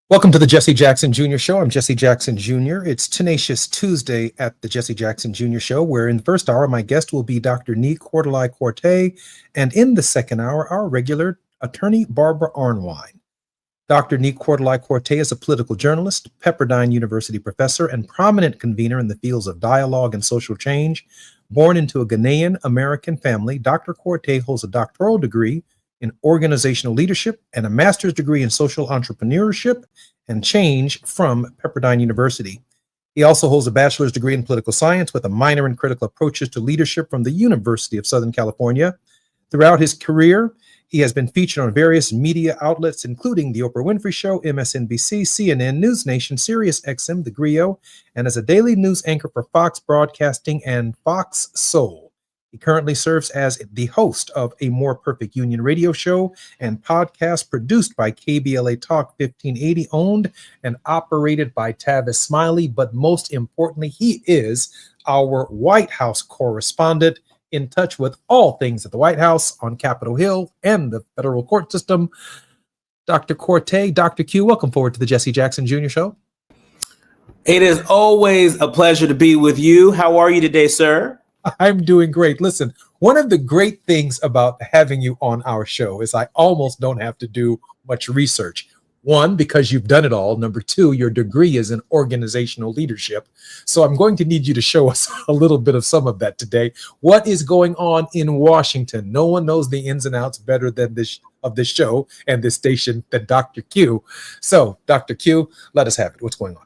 Welcome to the Jesse Jackson Jr. Show. I'm Jesse Jackson Jr. It's Tenacious Tuesday at the Jesse Jackson Jr. Show, where in the first hour, my guest will be Dr. Nee Cordelai-Corte, and in the second hour, our regular attorney, Barbara Arnwine. Dr. Nee Cordelai-Corte is a political journalist, Pepperdine University professor, and prominent convener in the fields of dialogue and social change. Born into a Ghanaian-American family, Dr. Corte holds a doctoral degree in organizational leadership and a master's degree in social entrepreneurship and change from Pepperdine University. He also holds a bachelor's degree in political science with a minor in critical approaches to leadership from the University of Southern California. Throughout his career, he has been featured on various media outlets, including The Oprah Winfrey Show, MSNBC, CNN, News Nation, Sirius XM, The Griot, and as a daily news anchor for Fox Broadcasting and Fox Soul. He currently serves as the host of A More Perfect Union radio show and podcast produced by KBLA Talk 1580, owned and operated by Tavis Smiley. But most importantly, he is our White House correspondent, in touch with all things at the White House, on Capitol Hill, and the federal court system. Dr. Corte, Dr. Q, welcome forward to the Jesse Jackson Jr. Show. It is always a pleasure to be with you. How are you today, sir? I'm doing great. Listen, one of the great things about having you on our show is I almost don't have to do much research. One, because you've done it all. Number two, your degree is in organizational leadership. So I'm going to need you to show us a little bit of some of that today. What is going on in Washington? No one knows the ins and outs better than this show and this station than Dr. Q. So, Dr. Q, let us have it. What's going on?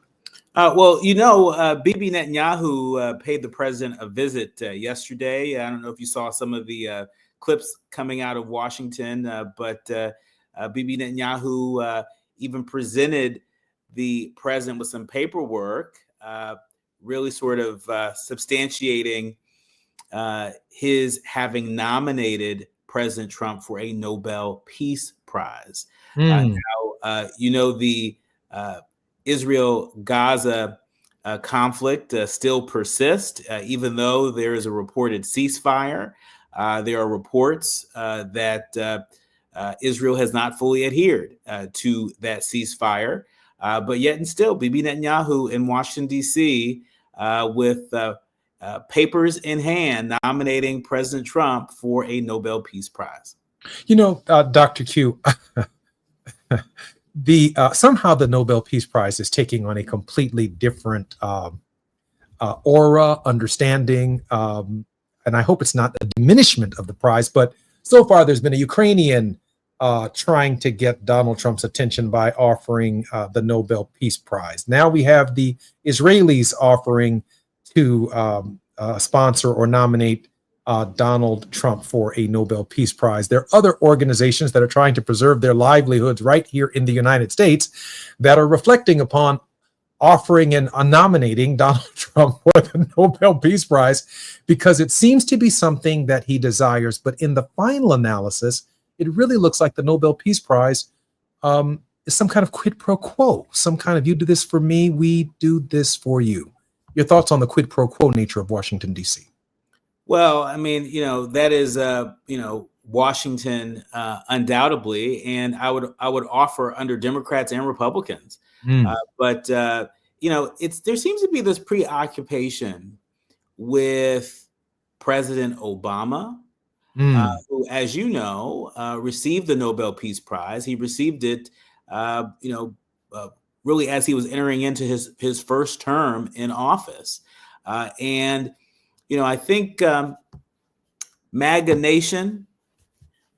Bibi Netanyahu paid the president a visit yesterday. I don't know if you saw some of the clips coming out of Washington, but Bibi Netanyahu even presented the president with some paperwork, really sort of substantiating his having nominated President Trump for a Nobel Peace Prize. The Israel-Gaza conflict still persists, even though there is a reported ceasefire. There are reports that Israel has not fully adhered to that ceasefire. But yet and still, Bibi Netanyahu in Washington, D.C., with papers in hand, nominating President Trump for a Nobel Peace Prize. Dr. Q, somehow the Nobel Peace Prize is taking on a completely different aura, understanding, and I hope it's not a diminishment of the prize. But so far, there's been a Ukrainian trying to get Donald Trump's attention by offering the Nobel Peace Prize. Now we have the Israelis offering to sponsor or nominate Donald Trump for a Nobel Peace Prize. There are other organizations that are trying to preserve their livelihoods right here in the United States that are reflecting upon offering and nominating Donald Trump for the Nobel Peace Prize, because it seems to be something that he desires. But in the final analysis, it really looks like the Nobel Peace Prize is some kind of quid pro quo, some kind of, you do this for me, we do this for you. Your thoughts on the quid pro quo nature of Washington, D.C.? Well, I mean, that is, Washington, undoubtedly, and I would offer under Democrats and Republicans. But there seems to be this preoccupation with President Obama, who, as you know, received the Nobel Peace Prize. He received it, really as he was entering into his first term in office, I think MAGA Nation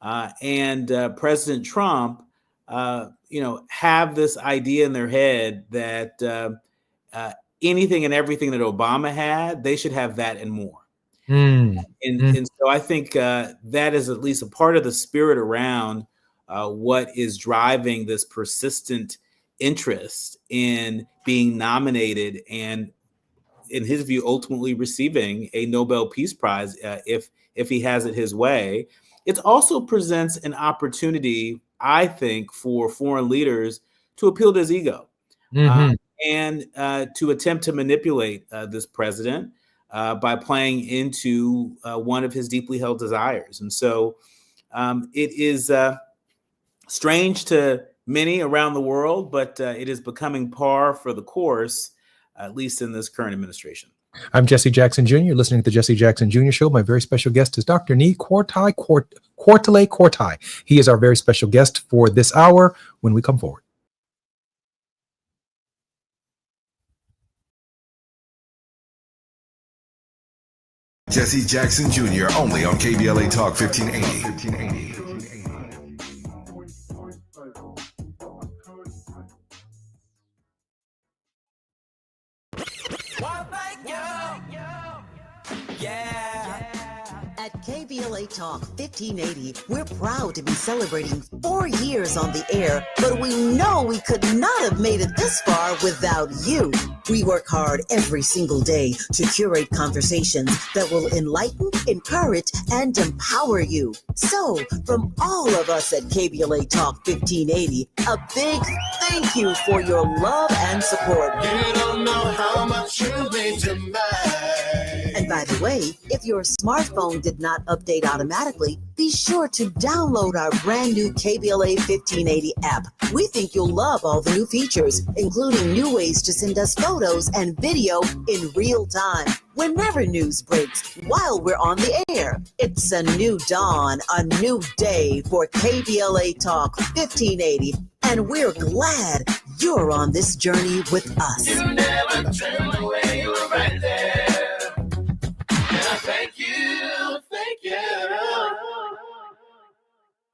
and President Trump, have this idea in their head that anything and everything that Obama had, they should have that and more. And so I think that is at least a part of the spirit around what is driving this persistent interest in being nominated and, in his view, ultimately receiving a Nobel Peace Prize if he has it his way. It also presents an opportunity, I think, for foreign leaders to appeal to his ego and to attempt to manipulate this president by playing into one of his deeply held desires. And so it is strange to many around the world, but it is becoming par for the course, at least in this current administration. I'm Jesse Jackson Jr. You're listening to the Jesse Jackson Jr. Show. My very special guest is Dr. Nee Quartale. He is our very special guest for this hour when we come forward. Jesse Jackson Jr. only on KBLA Talk 1580. At KBLA Talk 1580, we're proud to be celebrating 4 years on the air, but we know we could not have made it this far without you. We work hard every single day to curate conversations that will enlighten, encourage, and empower you. So, from all of us at KBLA Talk 1580, a big thank you for your love and support. You don't know how much you mean to me. And by the way, if your smartphone did not update automatically, be sure to download our brand new KBLA 1580 app. We think you'll love all the new features, including new ways to send us photos and video in real time. Whenever news breaks, while we're on the air, it's a new dawn, a new day for KBLA Talk 1580. And we're glad you're on this journey with us. You never turned away, you were right there. Thank you.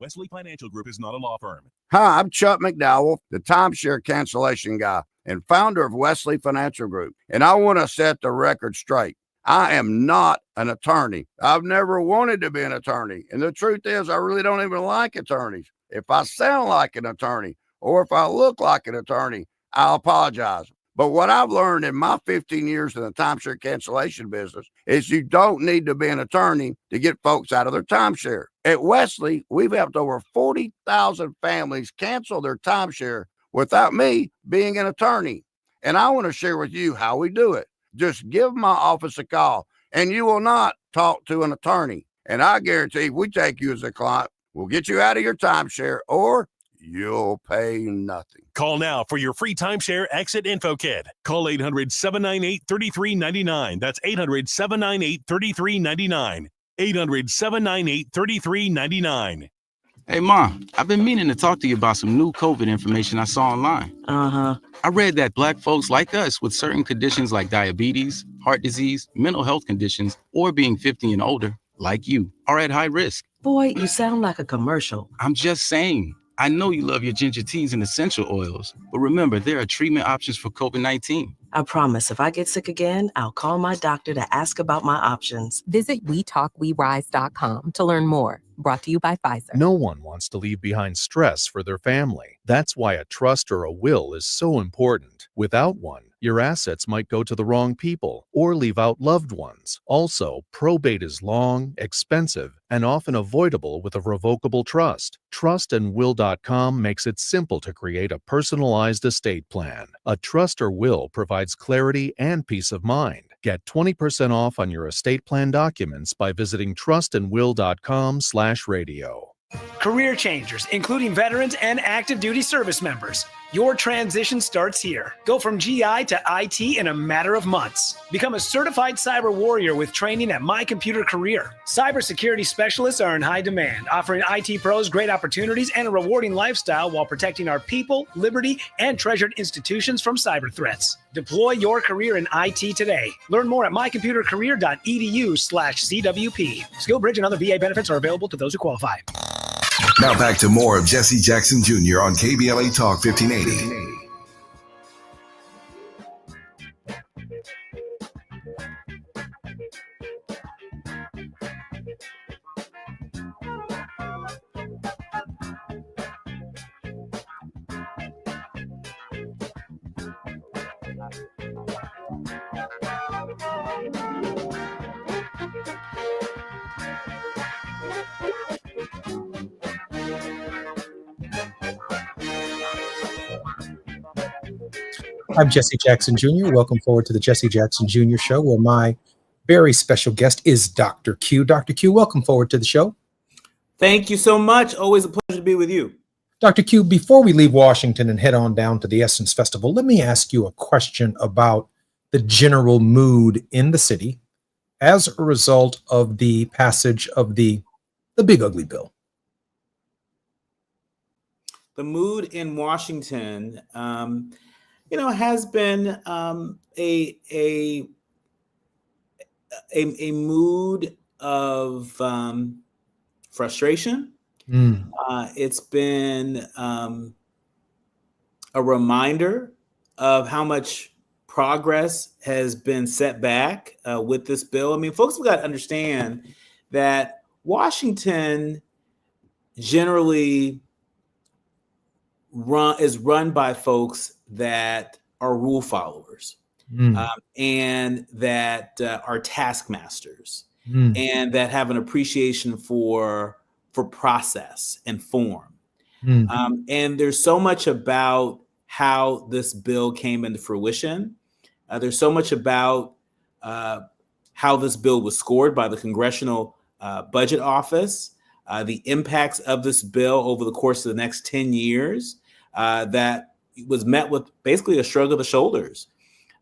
Wesley Financial Group is not a law firm. Hi, I'm Chuck McDowell, the timeshare cancellation guy and founder of Wesley Financial Group. And I want to set the record straight. I am not an attorney. I've never wanted to be an attorney. And the truth is, I really don't even like attorneys. If I sound like an attorney or if I look like an attorney, I'll apologize. But what I've learned in my 15 years in the timeshare cancellation business is you don't need to be an attorney to get folks out of their timeshare. At Wesley, we've helped over 40,000 families cancel their timeshare without me being an attorney. And I want to share with you how we do it. Just give my office a call and you will not talk to an attorney. And I guarantee if we take you as a client, we'll get you out of your timeshare or you'll pay nothing. Call now for your free timeshare exit info kit. Call 800-798-3399. That's 800-798-3399. 800-798-3399. Hey, Mom, I've been meaning to talk to you about some new COVID information I saw online. I read that Black folks like us with certain conditions like diabetes, heart disease, mental health conditions, or being 50 and older, like you, are at high risk. Boy, you sound like a commercial. I'm just saying. I know you love your ginger teas and essential oils, but remember, there are treatment options for COVID-19. I promise if I get sick again, I'll call my doctor to ask about my options. Visit WeTalkWeRise.com to learn more. Brought to you by Pfizer. No one wants to leave behind stress for their family. That's why a trust or a will is so important. Without one, your assets might go to the wrong people or leave out loved ones. Also, probate is long, expensive, and often avoidable with a revocable trust. Trustandwill.com makes it simple to create a personalized estate plan. A trust or will provides clarity and peace of mind. Get 20% off on your estate plan documents by visiting trustandwill.com/radio. Career changers, including veterans and active duty service members. Your transition starts here. Go from GI to IT in a matter of months. Become a certified cyber warrior with training at My Computer Career. Cybersecurity specialists are in high demand, offering IT pros great opportunities and a rewarding lifestyle while protecting our people, liberty, and treasured institutions from cyber threats. Deploy your career in IT today. Learn more at mycomputercareer.edu/CWP. SkillBridge and other VA benefits are available to those who qualify. Now back to more of Jesse Jackson Jr. on KBLA Talk 1580. I'm Jesse Jackson Jr. Welcome forward to the Jesse Jackson Jr. Show, where my very special guest is Dr. Q. Dr. Q, welcome forward to the show. Thank you so much. Always a pleasure to be with you. Dr. Q, before we leave Washington and head on down to the Essence Festival, let me ask you a question about the general mood in the city as a result of the passage of the Big Ugly Bill. The mood in Washington, has been a mood of frustration. It's been a reminder of how much progress has been set back with this bill. I mean, folks have got to understand that Washington generally is run by folks that are rule followers. And that are taskmasters and that have an appreciation for process and form. And there's so much about how this bill came into fruition. There's so much about how this bill was scored by the Congressional Budget Office, the impacts of this bill over the course of the next 10 years that was met with basically a shrug of the shoulders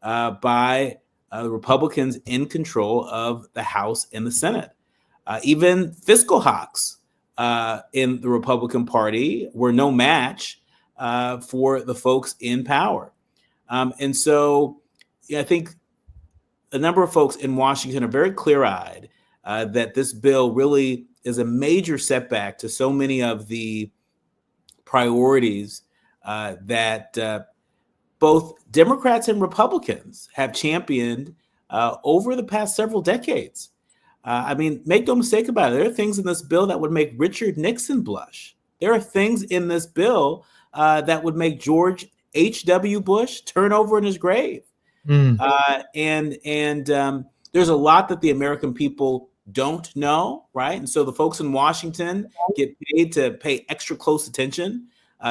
by the Republicans in control of the House and the Senate. Even fiscal hawks in the Republican Party were no match for the folks in power. And so I think a number of folks in Washington are very clear-eyed that this bill really is a major setback to so many of the priorities that both Democrats and Republicans have championed over the past several decades. I mean, make no mistake about it. There are things in this bill that would make Richard Nixon blush. There are things in this bill that would make George H.W. Bush turn over in his grave. And there's a lot that the American people don't know, right? And so the folks in Washington get paid to pay extra close attention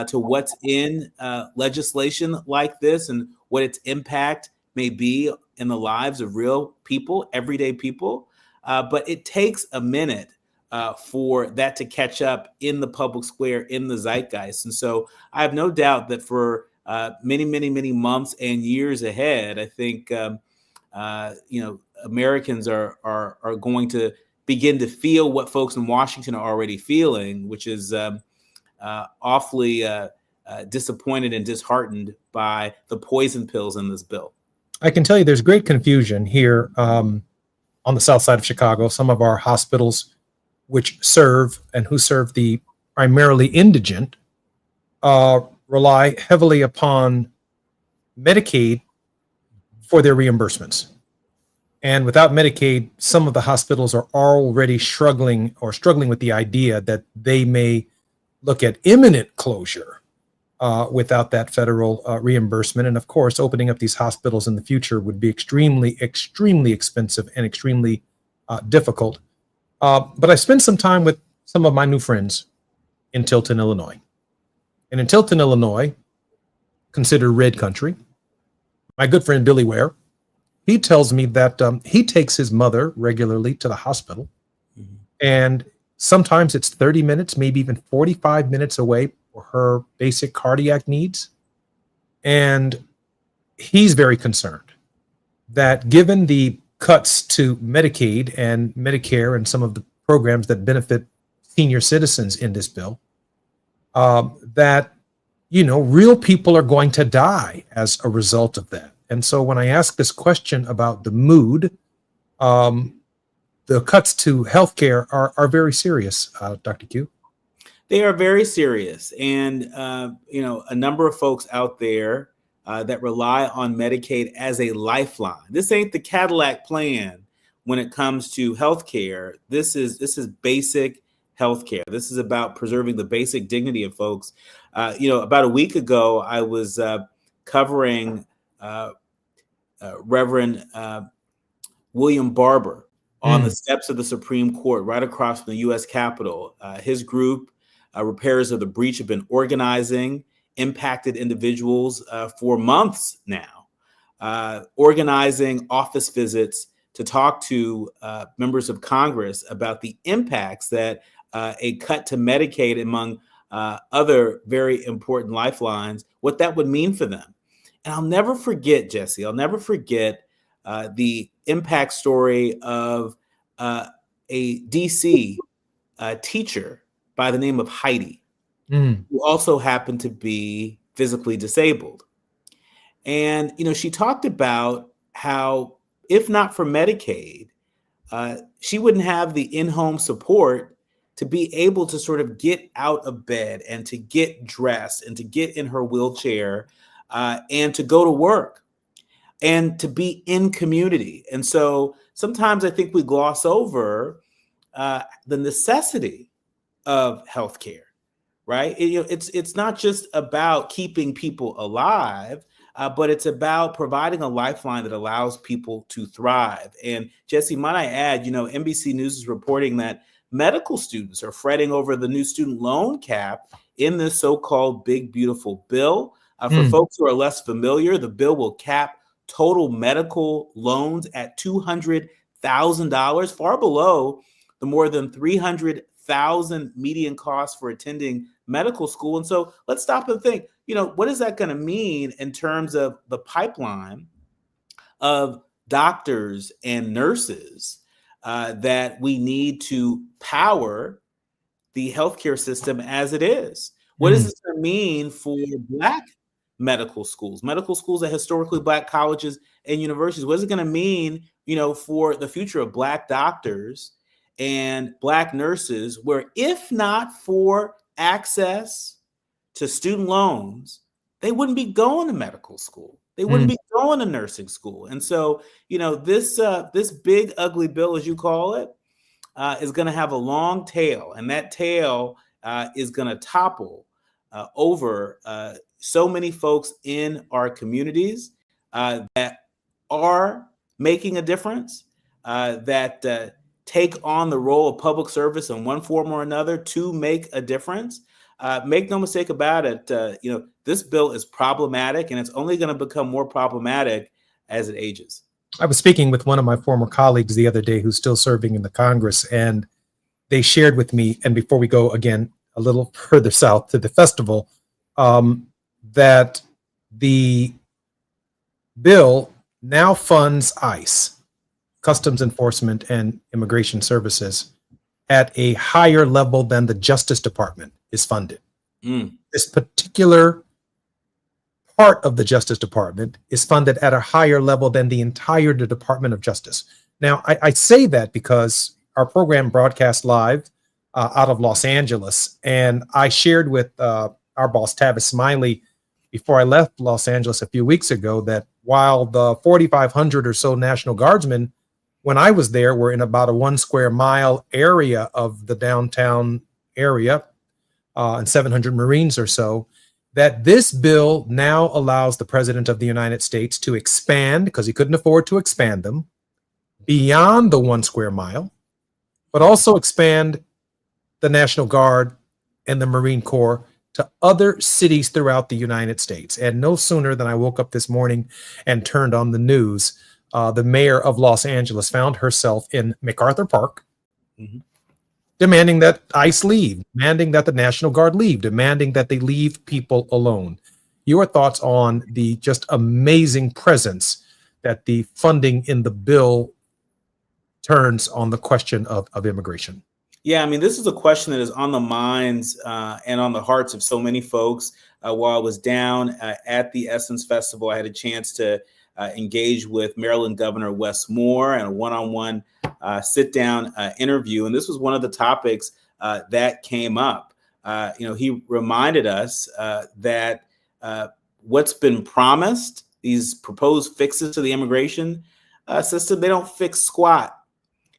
to what's in legislation like this and what its impact may be in the lives of real people, everyday people. But it takes a minute for that to catch up in the public square, in the zeitgeist. And so I have no doubt that for many, many, many months and years ahead, I think, Americans are going to begin to feel what folks in Washington are already feeling, which is awfully disappointed and disheartened by the poison pills in this bill. I can tell you there's great confusion here on the south side of Chicago. Some of our hospitals which serve the primarily indigent rely heavily upon Medicaid for their reimbursements. And without Medicaid, some of the hospitals are already struggling with the idea that they may look at imminent closure without that federal reimbursement. And of course, opening up these hospitals in the future would be extremely, extremely expensive and extremely difficult. But I spent some time with some of my new friends in Tilton, Illinois. And in Tilton, Illinois, considered red country, my good friend Billy Ware, he tells me that he takes his mother regularly to the hospital. And sometimes it's 30 minutes, maybe even 45 minutes away for her basic cardiac needs. And he's very concerned that given the cuts to Medicaid and Medicare and some of the programs that benefit senior citizens in this bill, that, real people are going to die as a result of that. And so when I ask this question about the mood, the cuts to healthcare are very serious, Dr. Q. They are very serious. And, a number of folks out there that rely on Medicaid as a lifeline. This ain't the Cadillac plan when it comes to healthcare. This is basic healthcare. This is about preserving the basic dignity of folks. About a week ago, I was covering Reverend William Barber on the steps of the Supreme Court right across from the U.S. Capitol. His group, Repairers of the Breach, have been organizing impacted individuals for months now, organizing office visits to talk to members of Congress about the impacts that a cut to Medicaid, among other very important lifelines, what that would mean for them. And I'll never forget, Jesse, I'll never forget the impact story of a DC teacher by the name of Heidi, who also happened to be physically disabled. And, she talked about how, if not for Medicaid, she wouldn't have the in-home support to be able to sort of get out of bed and to get dressed and to get in her wheelchair and to go to work and to be in community. And so sometimes I think we gloss over the necessity of healthcare, right? It's not just about keeping people alive, but it's about providing a lifeline that allows people to thrive. And Jesse, might I add, NBC News is reporting that medical students are fretting over the new student loan cap in this so-called big, beautiful bill. For folks who are less familiar, the bill will cap total medical loans at $200,000, far below the more than $300,000 median cost for attending medical school. And so let's stop and think, what is that going to mean in terms of the pipeline of doctors and nurses that we need to power the healthcare system as it is? What does this mean for Black medical schools at historically Black colleges and universities? What is it going to mean, for the future of Black doctors and Black nurses, where if not for access to student loans, they wouldn't be going to medical school. They wouldn't be going to nursing school. And so, this big, ugly bill, as you call it, is going to have a long tail, and that tail is going to topple over so many folks in our communities that are making a difference, that take on the role of public service in one form or another to make a difference. Make no mistake about it, this bill is problematic, and it's only going to become more problematic as it ages. I was speaking with one of my former colleagues the other day who's still serving in the Congress, and they shared with me, and before we go again a little further south to the festival, that the bill now funds ICE, Customs Enforcement and Immigration Services, at a higher level than the Justice Department is funded. This particular part of the Justice Department is funded at a higher level than the entire Department of Justice. Now, I say that because our program broadcasts live out of Los Angeles, and I shared with our boss, Tavis Smiley, before I left Los Angeles a few weeks ago, that while the 4,500 or so National Guardsmen, when I was there, were in about a 1 square mile area of the downtown area, and 700 Marines or so, that this bill now allows the President of the United States to expand, because he couldn't afford to expand them, beyond the 1 square mile, but also expand the National Guard and the Marine Corps to other cities throughout the United States. And no sooner than I woke up this morning and turned on the news, the mayor of Los Angeles found herself in MacArthur Park, demanding that ICE leave, demanding that the National Guard leave, demanding that they leave people alone. Your thoughts on the just amazing presence that the funding in the bill turns on the question of immigration? Yeah, I mean, this is a question that is on the minds and on the hearts of so many folks. While I was down at the Essence Festival, I had a chance to engage with Maryland Governor Wes Moore and a one-on-one sit-down interview. And this was one of the topics that came up. He reminded us that what's been promised, these proposed fixes to the immigration system, they don't fix squat.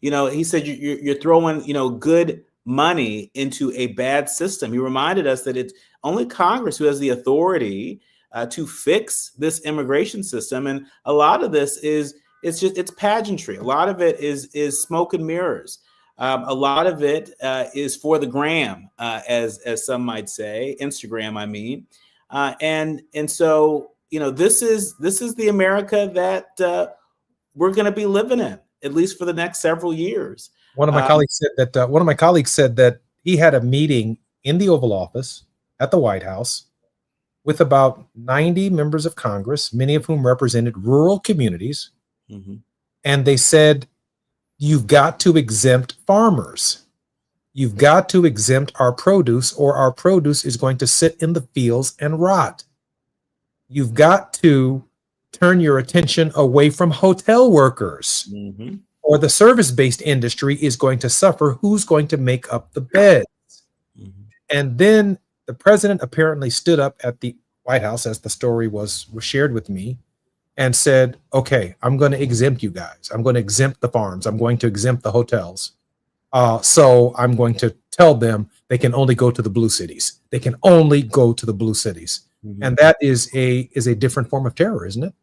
He said you're throwing, good money into a bad system. He reminded us that it's only Congress who has the authority to fix this immigration system, and a lot of this it's pageantry. A lot of it is smoke and mirrors. A lot of it is for the gram, as some might say, Instagram. I mean, and so this is the America that we're going to be living in, at least for the next several years. One of my colleagues said that he had a meeting in the Oval Office at the White House with about 90 members of Congress, many of whom represented rural communities. Mhm. And they said, you've got to exempt farmers. You've got to exempt our produce, or our produce is going to sit in the fields and rot. You've got to turn your attention away from hotel workers, Mhm. or the service-based industry is going to suffer. Who's going to make up the beds? And then the president apparently stood up at the White House, as the story was shared with me, and said, okay, I'm going to exempt you guys. I'm going to exempt the farms. I'm going to exempt the hotels. So I'm going to tell them they can only go to the blue cities. They can only go to the blue cities. And that is a different form of terror, isn't it?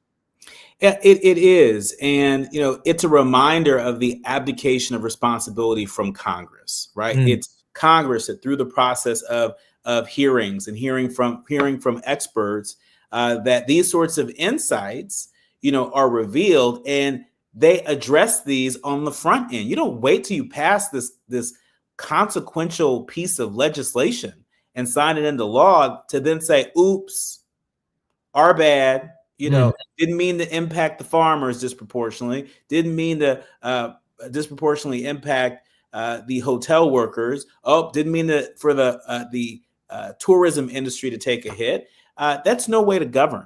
Yeah, it is. And, you know, it's a reminder of the abdication of responsibility from Congress, right? It's Congress that through the process of hearings and hearing from experts that these sorts of insights, you know, are revealed, and they address these on the front end. You don't wait till you pass this consequential piece of legislation and sign it into law to then say, oops, our bad, you know, didn't mean to impact the farmers disproportionately, didn't mean to disproportionately impact the hotel workers. Oh, didn't mean to for the tourism industry to take a hit. That's no way to govern.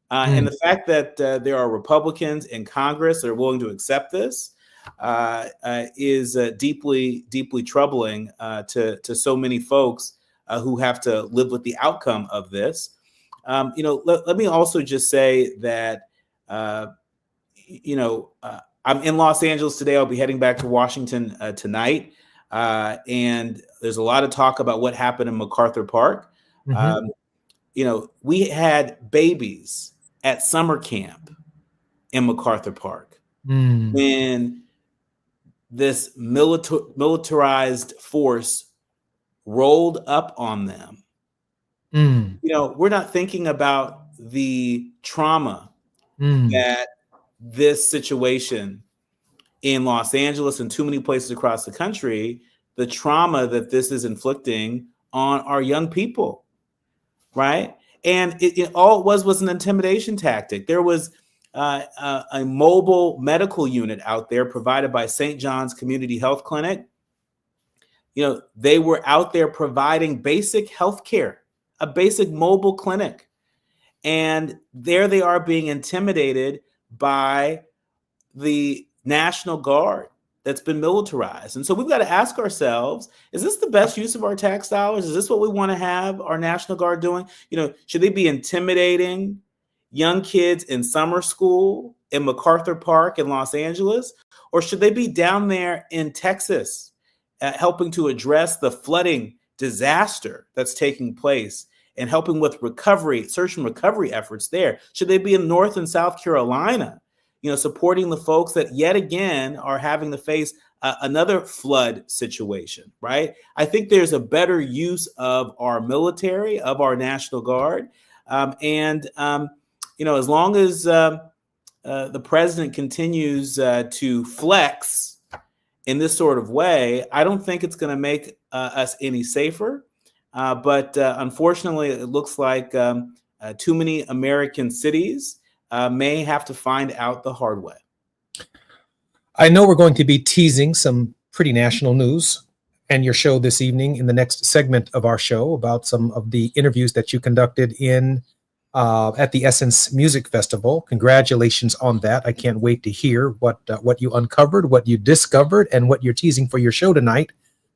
And the fact that there are Republicans in Congress that are willing to accept this is deeply, deeply troubling to so many folks who have to live with the outcome of this. You know, let me also just say that, you know, I'm in Los Angeles today. I'll be heading back to Washington tonight. And there's a lot of talk about what happened in MacArthur Park. You know, we had babies at summer camp in MacArthur Park when this militarized force rolled up on them. You know, we're not thinking about the trauma that this situation in Los Angeles and too many places across the country, the trauma that this is inflicting on our young people, right? And all it was an intimidation tactic. There was a mobile medical unit out there provided by St. John's Community Health Clinic. You know, they were out there providing basic health care, a basic mobile clinic. And there they are being intimidated by the National Guard that's been militarized. And so we've got to ask ourselves, is this the best use of our tax dollars? Is this what we want to have our National Guard doing? You know, should they be intimidating young kids in summer school in MacArthur Park in Los Angeles? Or should they be down there in Texas helping to address the flooding disaster that's taking place and helping with recovery, search and recovery efforts there? Should they be in North and South Carolina, you know, supporting the folks that yet again are having to face another flood situation, right? I think there's a better use of our military, of our National Guard. You know, as long as the president continues to flex in this sort of way, I don't think it's going to make us any safer. But unfortunately, it looks like too many American cities may have to find out the hard way. I know we're going to be teasing some pretty national news and your show this evening in the next segment of our show about some of the interviews that you conducted in at the Essence Music Festival. Congratulations on that. I can't wait to hear what you uncovered, what you discovered, and what you're teasing for your show tonight.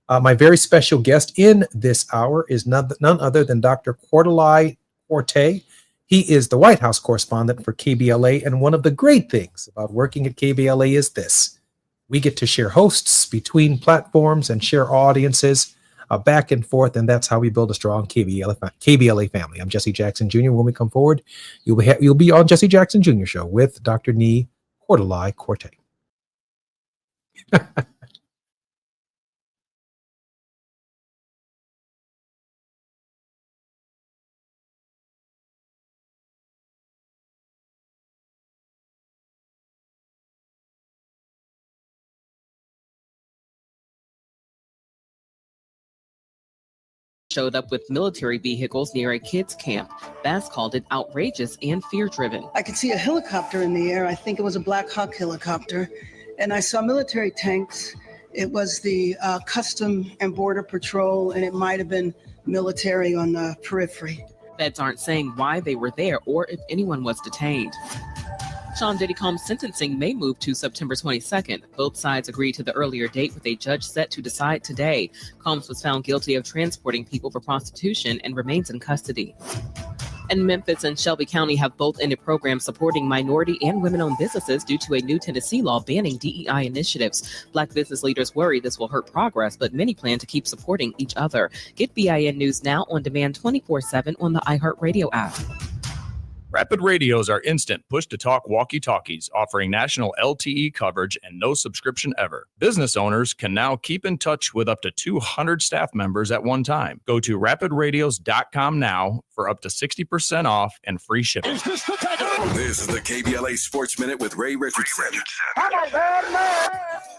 My very special guest in this hour is none other than Dr. Cordelai Corte. He is the White House correspondent for KBLA, and one of the great things about working at KBLA is this. We get to share hosts between platforms and share audiences back and forth, and that's how we build a strong KBLA family. I'm Jesse Jackson Jr. When we come forward, you'll be on Jesse Jackson Jr. Show with Dr. Nee Cordelai Corte. showed up with military vehicles near a kids' camp. Bass called it outrageous and fear-driven. I could see a helicopter in the air. I think it was a Black Hawk helicopter. And I saw military tanks. It was the Custom and Border Patrol, and it might have been military on the periphery. Feds aren't saying why they were there or if anyone was detained. Sean Diddy Combs' sentencing may move to September 22nd. Both sides agreed to the earlier date with a judge set to decide today. Combs was found guilty of transporting people for prostitution and remains in custody. And Memphis and Shelby County have both ended programs supporting minority and women-owned businesses due to a new Tennessee law banning DEI initiatives. Black business leaders worry this will hurt progress, but many plan to keep supporting each other. Get BIN News now on demand 24/7 on the iHeartRadio app. Rapid radios are instant push-to-talk walkie-talkies offering national LTE coverage and no subscription ever. Business owners can now keep in touch with up to 200 staff members at one time. Go to rapidradios.com now for up to 60% off and free shipping. This is the KBLA Sports Minute with Ray Richardson.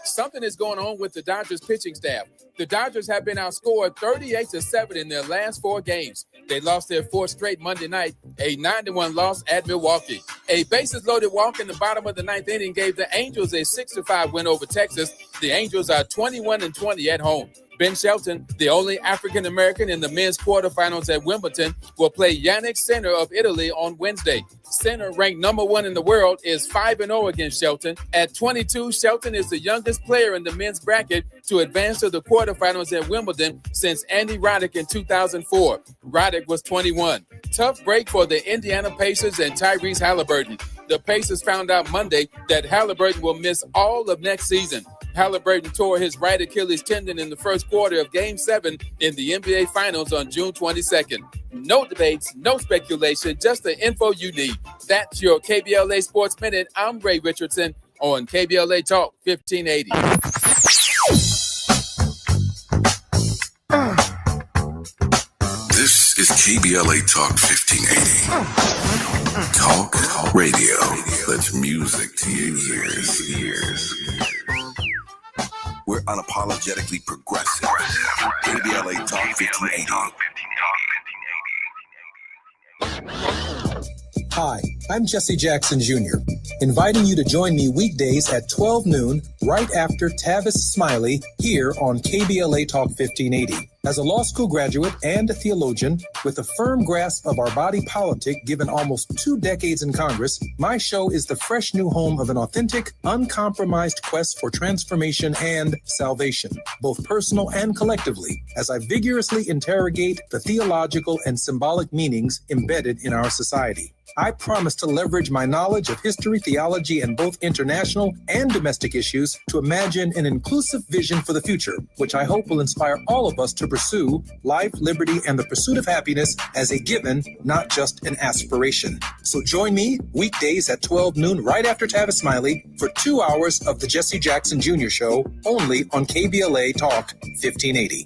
Something is going on with the Dodgers pitching staff. The Dodgers have been outscored 38-7 in their last 4 games. They lost their 4th straight Monday night, a 9-1 loss at Milwaukee. A bases-loaded walk in the bottom of the 9th inning gave the Angels a 6-5 win over Texas. The Angels are 21-20 at home. Ben Shelton, the only African-American in the men's quarterfinals at Wimbledon, will play Yannick Sinner of Italy on Wednesday. Sinner, ranked number 1 in the world, is 5-0 against Shelton. At 22, Shelton is the youngest player in the men's bracket to advance to the quarterfinals at Wimbledon since Andy Roddick in 2004. Roddick was 21. Tough break for the Indiana Pacers and Tyrese Halliburton. The Pacers found out Monday that Halliburton will miss all of next season. Halliburton tore his right Achilles tendon in the first quarter of Game 7 in the NBA Finals on June 22nd. No debates, no speculation, just the info you need. That's your KBLA Sports Minute. I'm Ray Richardson on KBLA Talk 1580. This is KBLA Talk 1580. Talk radio. That's music to your ears. We're unapologetically progressive. KBLA Talk 1580. Hi, I'm Jesse Jackson Jr., inviting you to join me weekdays at 12 noon, right after Tavis Smiley, here on KBLA Talk 1580. As a law school graduate and a theologian, with a firm grasp of our body politic given almost 2 decades in Congress, my show is the fresh new home of an authentic, uncompromised quest for transformation and salvation, both personal and collectively, as I vigorously interrogate the theological and symbolic meanings embedded in our society. I promise to leverage my knowledge of history, theology, and both international and domestic issues to imagine an inclusive vision for the future, which I hope will inspire all of us to pursue life, liberty, and the pursuit of happiness as a given, not just an aspiration. So join me weekdays at 12 noon, right after Tavis Smiley, for 2 hours of the Jesse Jackson Jr. Show, only on KBLA Talk 1580.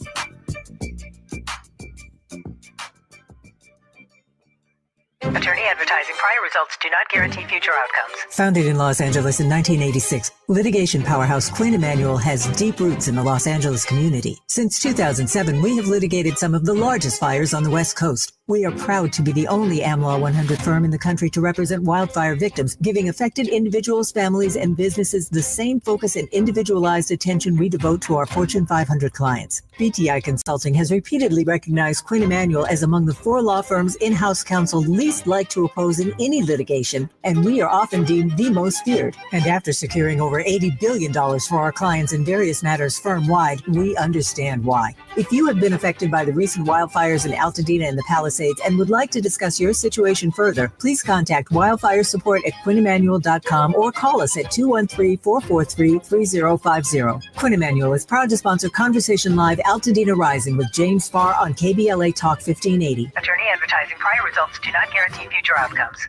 Attorney advertising. Prior results do not guarantee future outcomes. Founded in Los Angeles in 1986, litigation powerhouse Quinn Emanuel has deep roots in the Los Angeles community. Since 2007, we have litigated some of the largest fires on the West Coast. We are proud to be the only AmLaw 100 firm in the country to represent wildfire victims, giving affected individuals, families, and businesses the same focus and individualized attention we devote to our Fortune 500 clients. BTI Consulting has repeatedly recognized Quinn Emanuel as among the 4 law firms in-house counsel least likely to oppose in any litigation, and we are often deemed the most feared. And after securing over $80 billion for our clients in various matters firm-wide, we understand why. If you have been affected by the recent wildfires in Altadena and the Palisades and would like to discuss your situation further, please contact wildfire support at QuinnEmanuel.com or call us at 213-443-3050. Quinn Emanuel is proud to sponsor Conversation Live Altadena Rising with James Farr on KBLA Talk 1580. Attorney advertising. Prior results do not guarantee future outcomes.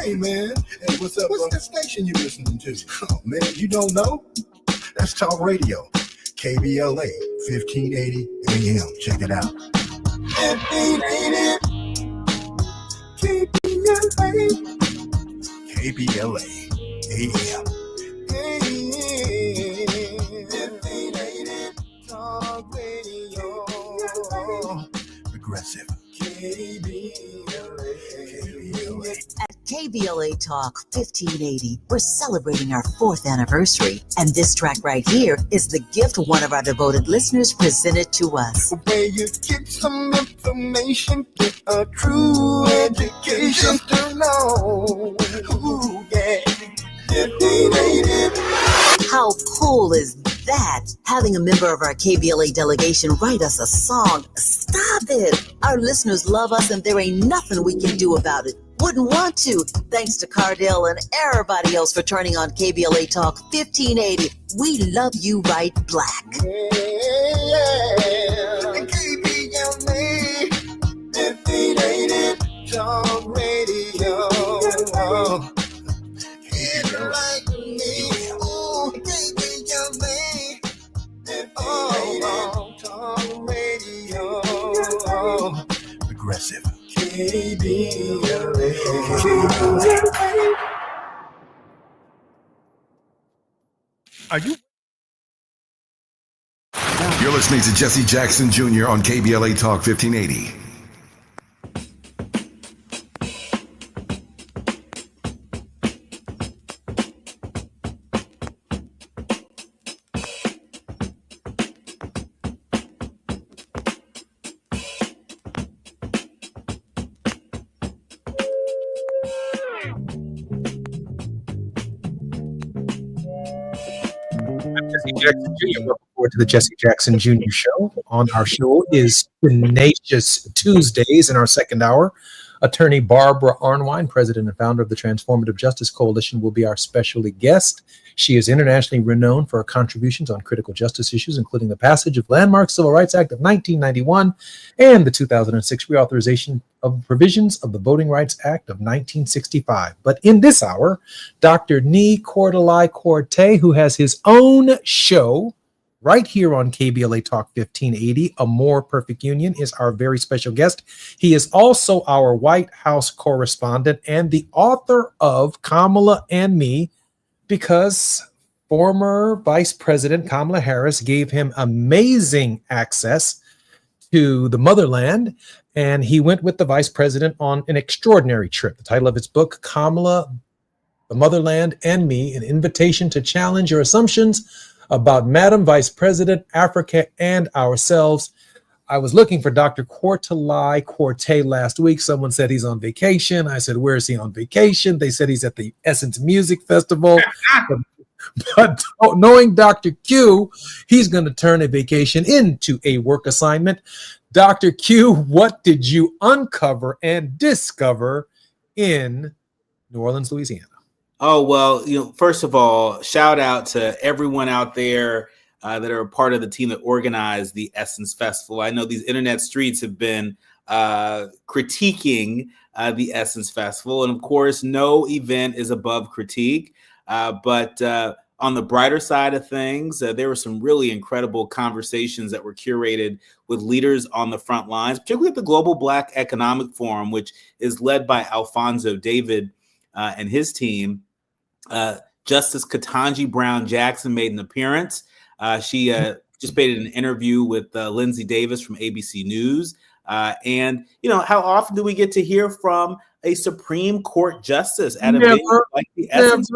Hey, man. Hey, what's up? What's the station you listening to? Oh, man, you don't know? That's Talk Radio. KBLA 1580 AM. Check it out. 1580 KBLA AM. 1580 Talk Radio. At KBLA Talk 1580, we're celebrating our 4th anniversary, and this track right here is the gift one of our devoted listeners presented to us. Where you get some information, get a true education to know. Ooh, yeah. 1580. How cool is that? Having a member of our KBLA delegation write us a song. Stop it! Our listeners love us, and there ain't nothing we can do about it. Wouldn't want to. Thanks to Cardell and everybody else for turning on KBLA Talk 1580. We love you right black. KBLA 1580 Talk Radio. It's like me. Ooh, KBLA 1580 Talk Radio. Aggressive. KBLA. Are you? You're listening to Jesse Jackson Jr. on KBLA Talk 1580. Jesse Jackson Jr. Welcome forward to the Jesse Jackson Jr. Show. On our show is Tenacious Tuesdays in our second hour. Attorney Barbara Arnwine, president and founder of the Transformative Justice Coalition, will be our special guest. She is internationally renowned for her contributions on critical justice issues, including the passage of Landmark Civil Rights Act of 1991 and the 2006 reauthorization of provisions of the Voting Rights Act of 1965. But in this hour, Dr. Nee Cordelai-Corte, who has his own show right here on KBLA Talk 1580, A More Perfect Union, is our very special guest. He is also our White House correspondent and the author of Kamala and Me, because former Vice President Kamala Harris gave him amazing access to the motherland, and he went with the vice president on an extraordinary trip. The title of his book, Kamala, the Motherland and Me, An Invitation to Challenge Your Assumptions about Madam Vice President, Africa, and Ourselves. I was looking for Dr. Cordelai-Corte last week. Someone said he's on vacation. I said, where is he on vacation? They said he's at the Essence Music Festival. But knowing Dr. Q, he's going to turn a vacation into a work assignment. Dr. Q, what did you uncover and discover in New Orleans, Louisiana? Oh, well, first of all, shout out to everyone out there that are a part of the team that organized the Essence Festival. I know these internet streets have been critiquing the Essence Festival. And of course, no event is above critique. But on the brighter side of things, there were some really incredible conversations that were curated with leaders on the front lines, particularly at the Global Black Economic Forum, which is led by Alfonso David and his team. Justice Ketanji Brown Jackson made an appearance. She participated in an interview with Lindsay Davis from ABC News. And, how often do we get to hear from a Supreme Court justice at a venue like the Essence?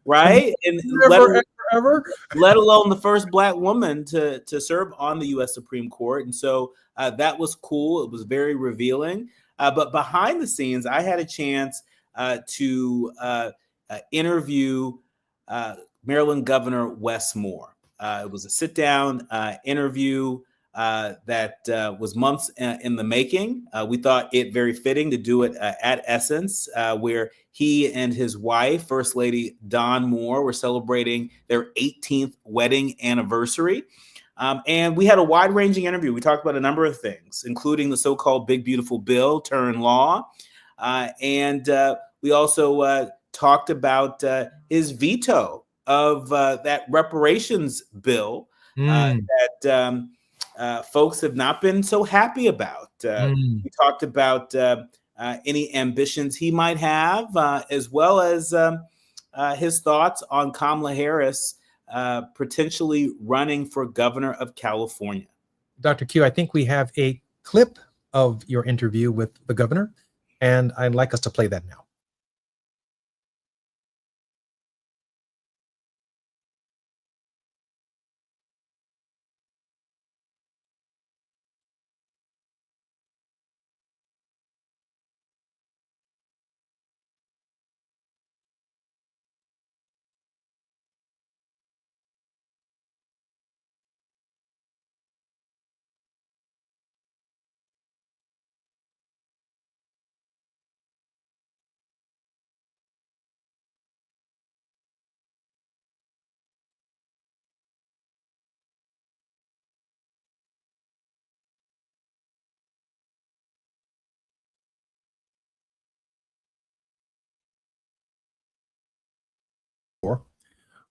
Right? And let alone the first Black woman to serve on the U.S. Supreme Court. And so that was cool. It was very revealing. But behind the scenes, I had a chance to interview Maryland Governor Wes Moore. It was a sit-down interview that was months in the making. We thought it very fitting to do it at Essence, where he and his wife, First Lady Dawn Moore, were celebrating their 18th wedding anniversary. And we had a wide-ranging interview. We talked about a number of things, including the so-called Big Beautiful Bill, turn law. And we also talked about his veto of that reparations bill that folks have not been so happy about. We talked about any ambitions he might have, as well as his thoughts on Kamala Harris potentially running for governor of California. Dr. Q, I think we have a clip of your interview with the governor, and I'd like us to play that now.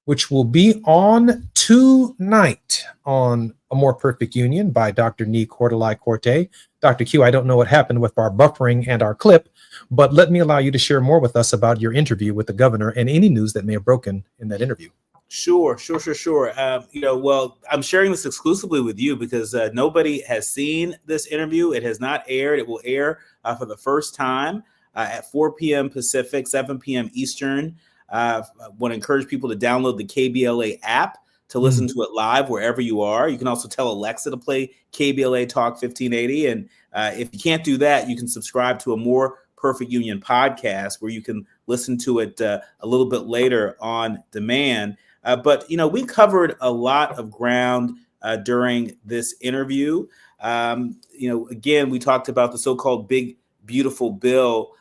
Which will be on tonight on A More Perfect Union by Dr. Nee Cordelai-Corte. Dr. Q, I don't know what happened with our buffering and our clip, but let me allow you to share more with us about your interview with the governor and any news that may have broken in that interview. Sure. Well, I'm sharing this exclusively with you because nobody has seen this interview. It has not aired. It will air for the first time at 4 p.m. Pacific, 7 p.m. Eastern. I want to encourage people to download the KBLA app to listen to it live wherever you are. You can also tell Alexa to play KBLA Talk 1580. And if you can't do that, you can subscribe to A More Perfect Union podcast where you can listen to it a little bit later on demand. But we covered a lot of ground during this interview. Again, we talked about the so-called Big Beautiful Bill.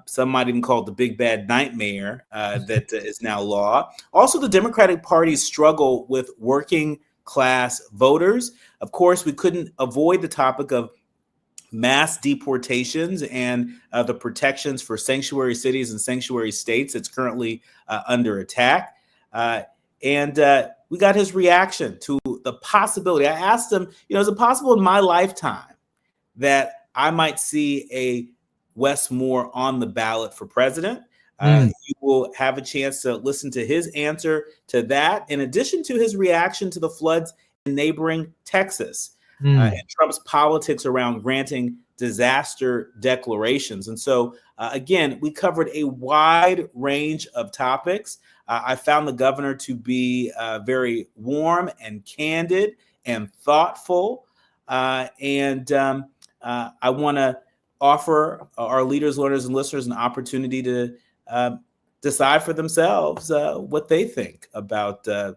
Some might even call it the big bad nightmare that is now law. Also, the Democratic Party's struggle with working class voters. Of course, we couldn't avoid the topic of mass deportations and the protections for sanctuary cities and sanctuary states. It's currently under attack. And we got his reaction to the possibility. I asked him, is it possible in my lifetime that I might see a Wes Moore on the ballot for president? You will have a chance to listen to his answer to that, in addition to his reaction to the floods in neighboring Texas and Trump's politics around granting disaster declarations. And so, again, we covered a wide range of topics. I found the governor to be very warm and candid and thoughtful. I want to offer our leaders, learners, and listeners an opportunity to decide for themselves what they think about the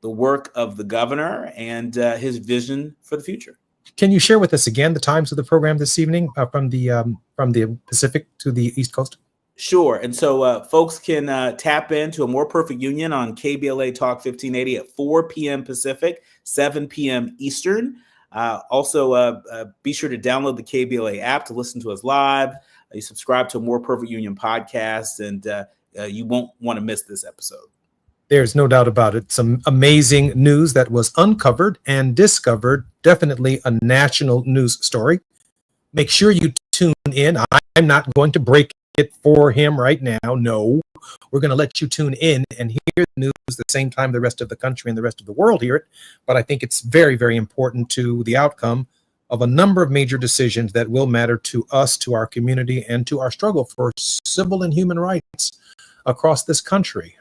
work of the governor and his vision for the future. Can you share with us again the times of the program this evening from the Pacific to the East Coast? Sure. And so folks can tap into A More Perfect Union on KBLA Talk 1580 at 4 p.m. Pacific, 7 p.m. Eastern. Also, be sure to download the KBLA app to listen to us live. You subscribe to A More Perfect Union podcast, and you won't want to miss this episode. There's no doubt about it. Some amazing news that was uncovered and discovered. Definitely a national news story. Make sure you tune in. I'm not going to break it for him right now. No, we're going to let you tune in and hear the news the same time the rest of the country and the rest of the world hear it. But I think it's very, very important to the outcome of a number of major decisions that will matter to us, to our community, and to our struggle for civil and human rights across this country.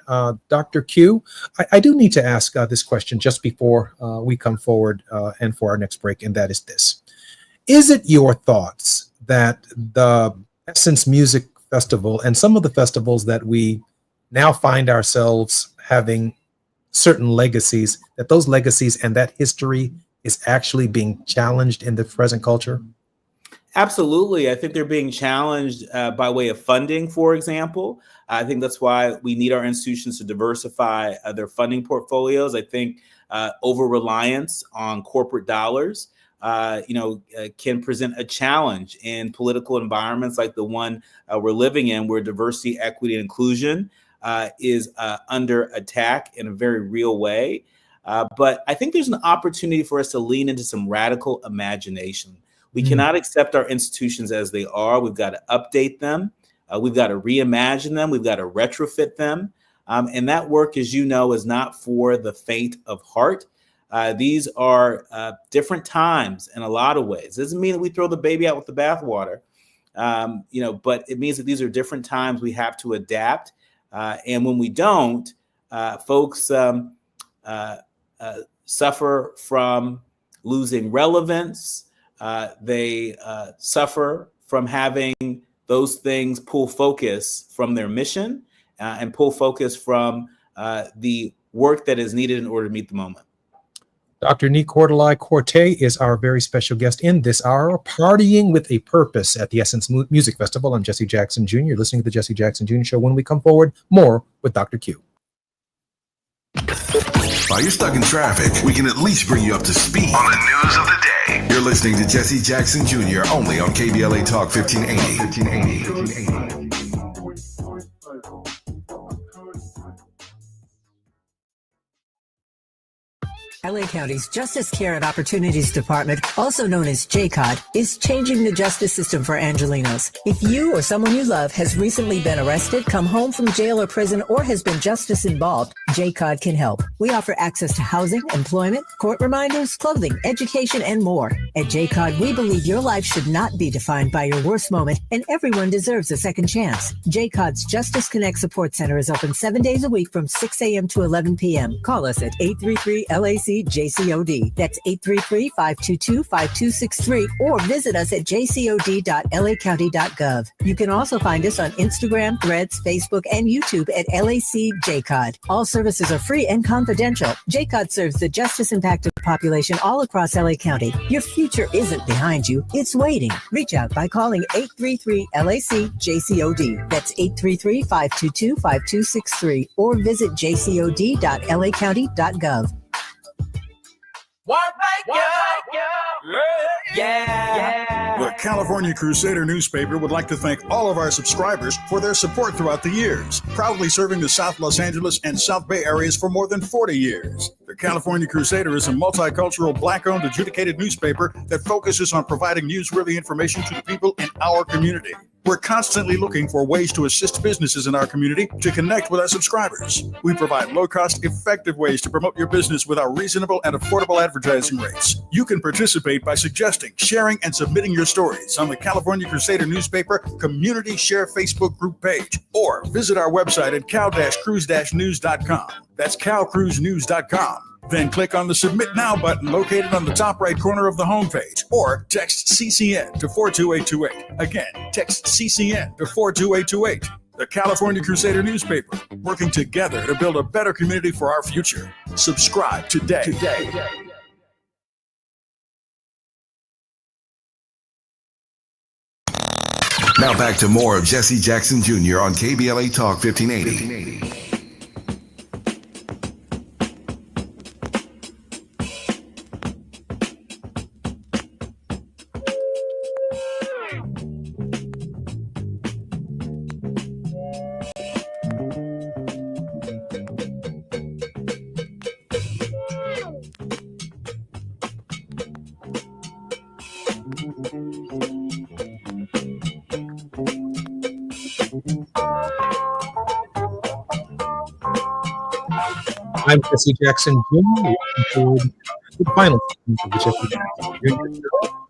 Dr. Q, I do need to ask this question just before we come forward and for our next break, and that is this. Is it your thoughts that the Essence Music Festival and some of the festivals that we now find ourselves having certain legacies, that those legacies and that history is actually being challenged in the present culture? Absolutely. I think they're being challenged by way of funding, for example. I think that's why we need our institutions to diversify their funding portfolios. I think over-reliance on corporate dollars can present a challenge in political environments like the one we're living in, where diversity, equity, and inclusion is under attack in a very real way. But I think there's an opportunity for us to lean into some radical imagination. We cannot accept our institutions as they are. We've got to update them. We've got to reimagine them. We've got to retrofit them. And that work, as you know, is not for the faint of heart. These are different times in a lot of ways. Doesn't mean that we throw the baby out with the bathwater, but it means that these are different times. We have to adapt. And when we don't, folks suffer from losing relevance. They suffer from having those things pull focus from their mission and pull focus from the work that is needed in order to meet the moment. Dr. Nick Corte is our very special guest in this hour, Partying with a Purpose at the Essence Music Festival. I'm Jesse Jackson Jr. You're listening to the Jesse Jackson Jr. Show. When we come forward, more with Dr. Q. While you're stuck in traffic, we can at least bring you up to speed on the news of the day. You're listening to Jesse Jackson Jr. only on KBLA Talk 1580. LA County's Justice Care and Opportunities Department, also known as JCOD, is changing the justice system for Angelenos. If you or someone you love has recently been arrested, come home from jail or prison, or has been justice involved, JCOD can help. We offer access to housing, employment, court reminders, clothing, education, and more. At JCOD, we believe your life should not be defined by your worst moment, and everyone deserves a second chance. JCOD's Justice Connect Support Center is open 7 days a week from 6 a.m. to 11 p.m. Call us at 833-LAC JCOD. That's 833-522-5263, or visit us at jcod.lacounty.gov. You can also find us on Instagram, Threads, Facebook, and YouTube at LAC JCOD. All services are free and confidential. JCOD serves the justice-impacted population all across LA County. Your future isn't behind you, it's waiting. Reach out by calling 833-LAC JCOD. That's 833-522-5263, or visit jcod.lacounty.gov. The California Crusader newspaper would like to thank all of our subscribers for their support throughout the years, proudly serving the South Los Angeles and South Bay areas for more than 40 years. The California Crusader is a multicultural, Black-owned, adjudicated newspaper that focuses on providing newsworthy information to the people in our community. We're constantly looking for ways to assist businesses in our community to connect with our subscribers. We provide low-cost, effective ways to promote your business with our reasonable and affordable advertising rates. You can participate by suggesting, sharing, and submitting your stories on the California Crusader newspaper Community Share Facebook group page, or visit our website at cal-cruise-news.com. That's calcruisenews.com. Then click on the Submit Now button located on the top right corner of the homepage, or text CCN to 42828. Again, text CCN to 42828. The California Crusader newspaper, working together to build a better community for our future. Subscribe today. Now back to more of Jesse Jackson Jr. on KBLA Talk 1580. I'm Jesse Jackson Jr. Welcome to the final segment of the Jesse Jackson Jr. Show.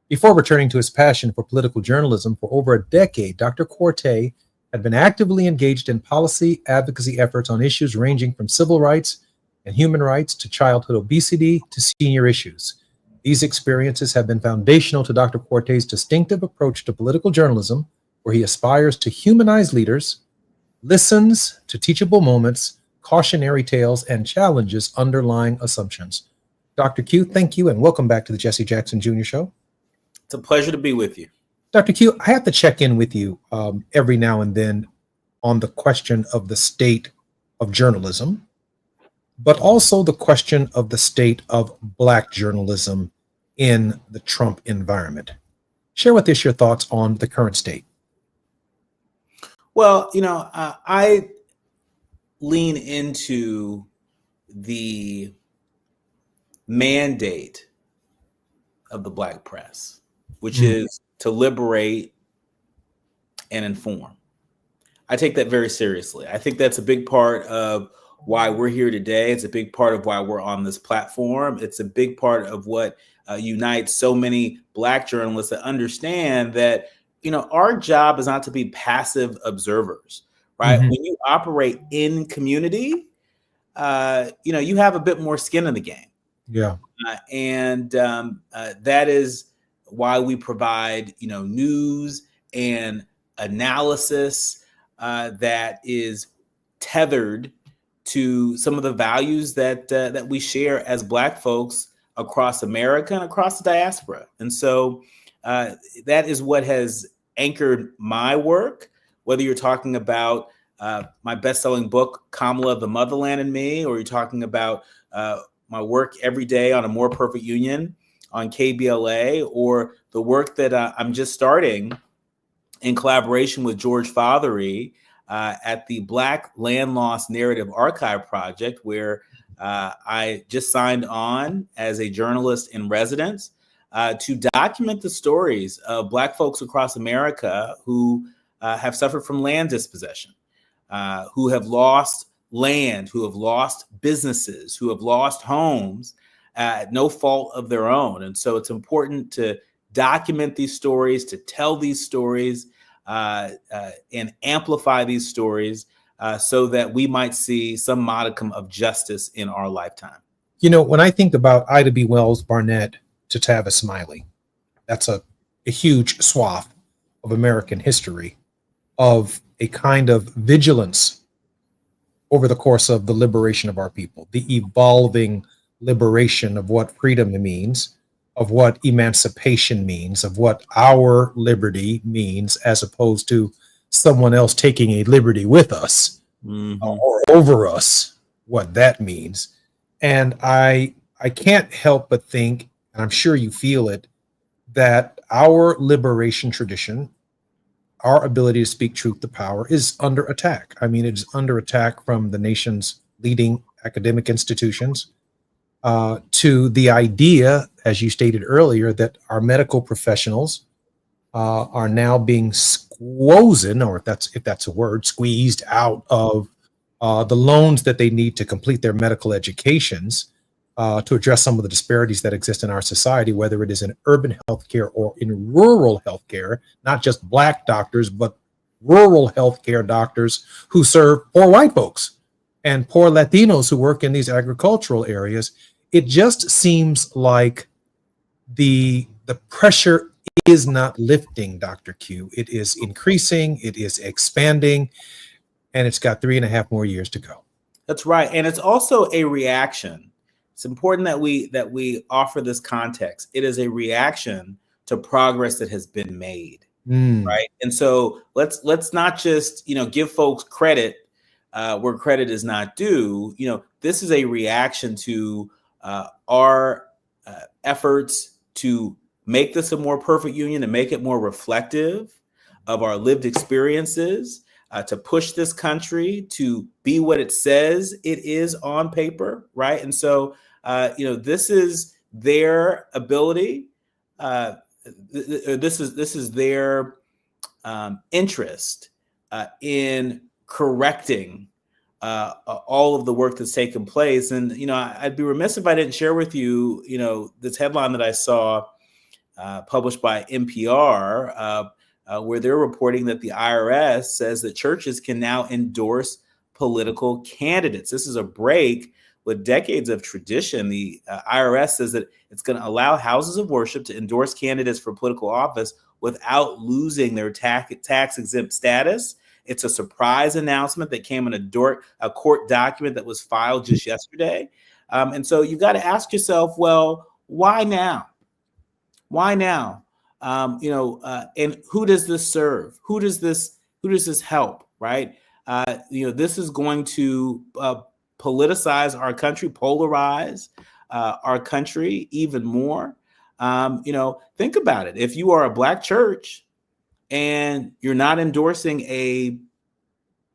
Before returning to his passion for political journalism for over a decade, Dr. Corte had been actively engaged in policy advocacy efforts on issues ranging from civil rights and human rights to childhood obesity to senior issues. These experiences have been foundational to Dr. Corte's distinctive approach to political journalism, where he aspires to humanize leaders, listens to teachable moments, cautionary tales, and challenges underlying assumptions. Dr. Q, thank you, and welcome back to the Jesse Jackson Jr. Show. It's a pleasure to be with you. Dr. Q, I have to check in with you every now and then on the question of the state of journalism, but also the question of the state of Black journalism in the Trump environment. Share with us your thoughts on the current state. Well, I lean into the mandate of the Black press, which is to liberate and inform. I take that very seriously. I think that's a big part of why we're here today. It's a big part of why we're on this platform. It's a big part of what unites so many Black journalists that understand that, our job is not to be passive observers, right? Mhm. When you operate in community, you have a bit more skin in the game. Yeah. And that is why we provide, news and analysis that is tethered to some of the values that we share as Black folks across America and across the diaspora. And so that is what has anchored my work, whether you're talking about my best-selling book, Kamala, The Motherland and Me, or you're talking about my work every day on A More Perfect Union on KBLA, or the work that I'm just starting in collaboration with George Fothery at the Black Land Loss Narrative Archive Project, where I just signed on as a journalist in residence to document the stories of Black folks across America who have suffered from land dispossession, who have lost land, who have lost businesses, who have lost homes at no fault of their own. And so it's important to document these stories, to tell these stories, and amplify these stories so that we might see some modicum of justice in our lifetime. When I think about Ida B. Wells Barnett to Tavis Smiley, that's a huge swath of American history of a kind of vigilance over the course of the liberation of our people, the evolving liberation of what freedom means, of what emancipation means, of what our liberty means, as opposed to someone else taking a liberty with us or over us, what that means. And I can't help but think, and I'm sure you feel it, that our liberation tradition, our ability to speak truth to power, is under attack. I mean, it is under attack from the nation's leading academic institutions to the idea, as you stated earlier, that our medical professionals are now being squozen, or if that's a word, squeezed out of the loans that they need to complete their medical educations to address some of the disparities that exist in our society, whether it is in urban healthcare or in rural healthcare, not just Black doctors, but rural healthcare doctors who serve poor white folks and poor Latinos who work in these agricultural areas. It just seems like the pressure is not lifting, Dr. Q. It is increasing, it is expanding, and it's got 3.5 more years to go. That's right. And it's also a reaction. It's important that we offer this context. It is a reaction to progress that has been made. Right. And so let's not just, give folks credit where credit is not due. This is a reaction to our efforts to make this a more perfect union, to make it more reflective of our lived experiences, to push this country to be what it says it is on paper, right? And so, this is their ability. This is their interest in correcting all of the work that's taken place. And, I'd be remiss if I didn't share with you, this headline that I saw published by NPR, where they're reporting that the IRS says that churches can now endorse political candidates. This is a break with decades of tradition. The IRS says that it's going to allow houses of worship to endorse candidates for political office without losing their tax-exempt status. It's a surprise announcement that came in a court document that was filed just yesterday. And so you've got to ask yourself, well, why now? Why now? And who does this serve? Who does this help? Right? This is going to politicize our country, polarize our country even more. Think about it. If you are a Black church and you're not endorsing a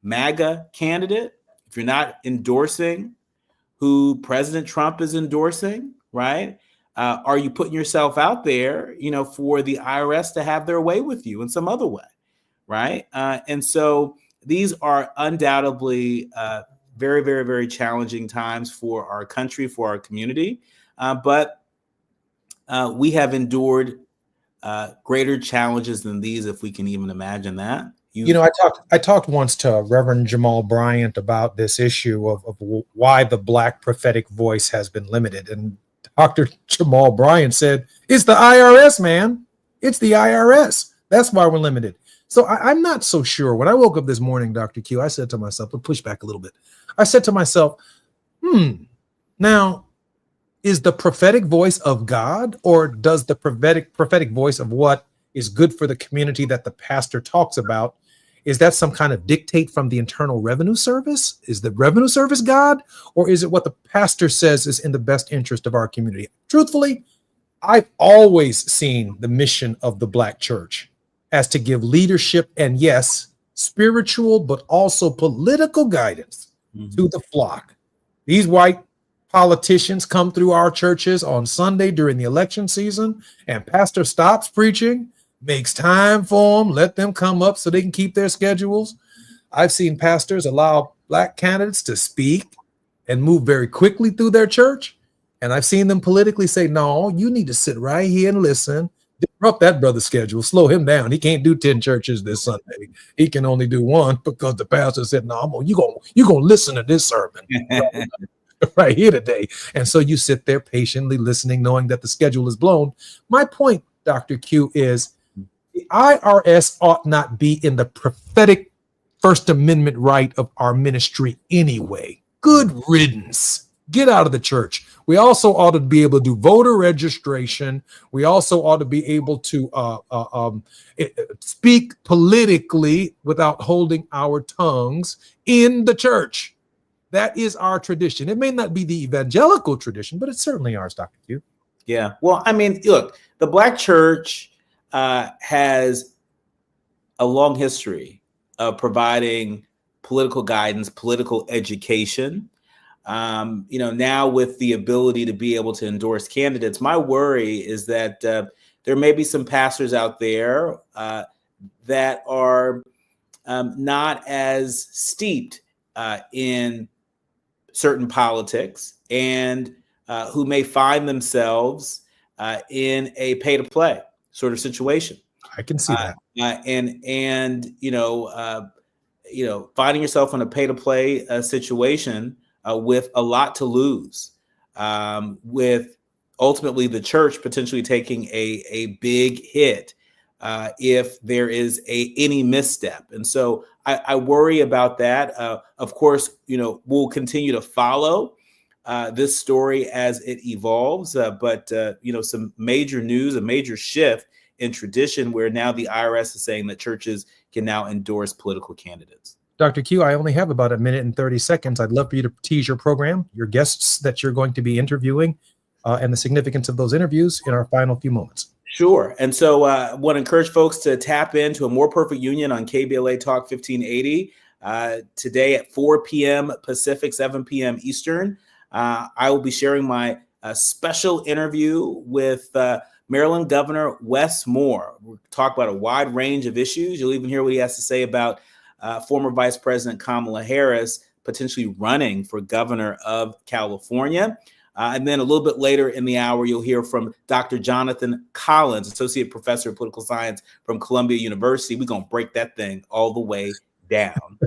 MAGA candidate, if you're not endorsing who President Trump is endorsing, right? Are you putting yourself out there, for the IRS to have their way with you in some other way, right? And so these are undoubtedly very, very, very challenging times for our country, for our community. But we have endured greater challenges than these, if we can even imagine that. I talked once to Reverend Jamal Bryant about this issue of why the Black prophetic voice has been limited. And Dr. Jamal Bryant said, it's the IRS, man. It's the IRS. That's why we're limited. So I'm not so sure. When I woke up this morning, Dr. Q, I said to myself, let's push back a little bit. I said to myself, now, is the prophetic voice of God, or does the prophetic voice of what is good for the community that the pastor talks about, is that some kind of dictate from the Internal Revenue Service? Is the Revenue Service God, or is it what the pastor says is in the best interest of our community? Truthfully, I've always seen the mission of the Black church as to give leadership and, yes, spiritual, but also political guidance to the flock. These white politicians come through our churches on Sunday during the election season, and pastor stops preaching, makes time for them, let them come up so they can keep their schedules. I've seen pastors allow Black candidates to speak and move very quickly through their church. And I've seen them politically say, no, you need to sit right here and listen. Disrupt that brother's schedule, slow him down. He can't do 10 churches this Sunday. He can only do one because the pastor said, no, you're gonna listen to this sermon right here today. And so you sit there patiently listening, knowing that the schedule is blown. My point, Dr. Q, is the IRS ought not be in the prophetic First Amendment right of our ministry anyway. Good riddance. Get out of the church. We also ought to be able to do voter registration. We also ought to be able to speak politically without holding our tongues in the church. That is our tradition. It may not be the evangelical tradition, but it's certainly ours, Dr. Q. Yeah. Well, I mean, look, the Black church has a long history of providing political guidance, political education. Now with the ability to be able to endorse candidates, my worry is that there may be some pastors out there that are not as steeped in certain politics and who may find themselves in a pay-to-play sort of situation. I can see that. Finding yourself in a pay-to-play situation with a lot to lose, with ultimately the church potentially taking a big hit if there is any misstep. And so I worry about that. Of course, we'll continue to follow this story as it evolves, but some major news, a major shift in tradition where now the IRS is saying that churches can now endorse political candidates. Dr. Q, I only have about a minute and 30 seconds. I'd love for you to tease your program, your guests that you're going to be interviewing, and the significance of those interviews in our final few moments. Sure. And so I want to encourage folks to tap into A More Perfect Union on KBLA Talk 1580 today at 4 p.m. Pacific, 7 p.m. Eastern. I will be sharing my special interview with Maryland Governor Wes Moore. We'll talk about a wide range of issues. You'll even hear what he has to say about former Vice President Kamala Harris potentially running for governor of California. And then a little bit later in the hour, you'll hear from Dr. Jonathan Collins, Associate Professor of Political Science from Columbia University. We're going to break that thing all the way down.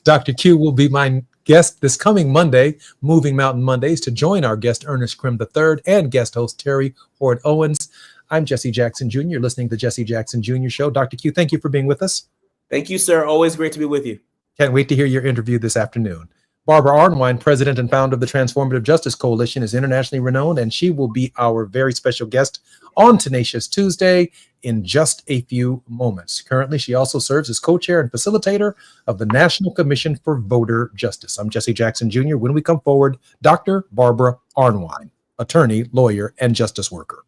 Dr. Q will be my guest this coming Monday, Moving Mountain Mondays, to join our guest Ernest Krim III and guest host Terry Hord Owens. I'm Jesse Jackson Jr. You're listening to the Jesse Jackson Jr. Show. Dr. Q, thank you for being with us. Thank you, sir. Always great to be with you. Can't wait to hear your interview this afternoon. Barbara Arnwine, president and founder of the Transformative Justice Coalition, is internationally renowned, and she will be our very special guest on Tenacious Tuesday in just a few moments. Currently, she also serves as co-chair and facilitator of the National Commission for Voter Justice. I'm Jesse Jackson Jr. When we come forward, Dr. Barbara Arnwine, attorney, lawyer, and justice worker.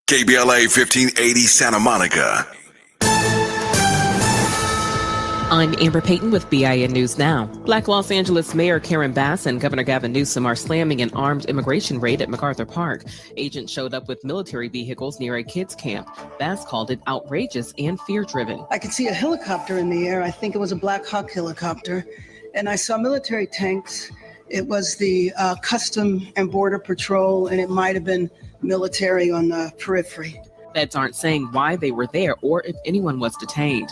KBLA 1580 Santa Monica. I'm Amber Payton with BIN News Now. Black Los Angeles Mayor Karen Bass and Governor Gavin Newsom are slamming an armed immigration raid at MacArthur Park. Agents showed up with military vehicles near a kids' camp. Bass called it outrageous and fear-driven. I could see a helicopter in the air. I think it was a Black Hawk helicopter. and I saw military tanks. It was the Custom and Border Patrol, and it might have been military on the periphery. Feds aren't saying why they were there or if anyone was detained.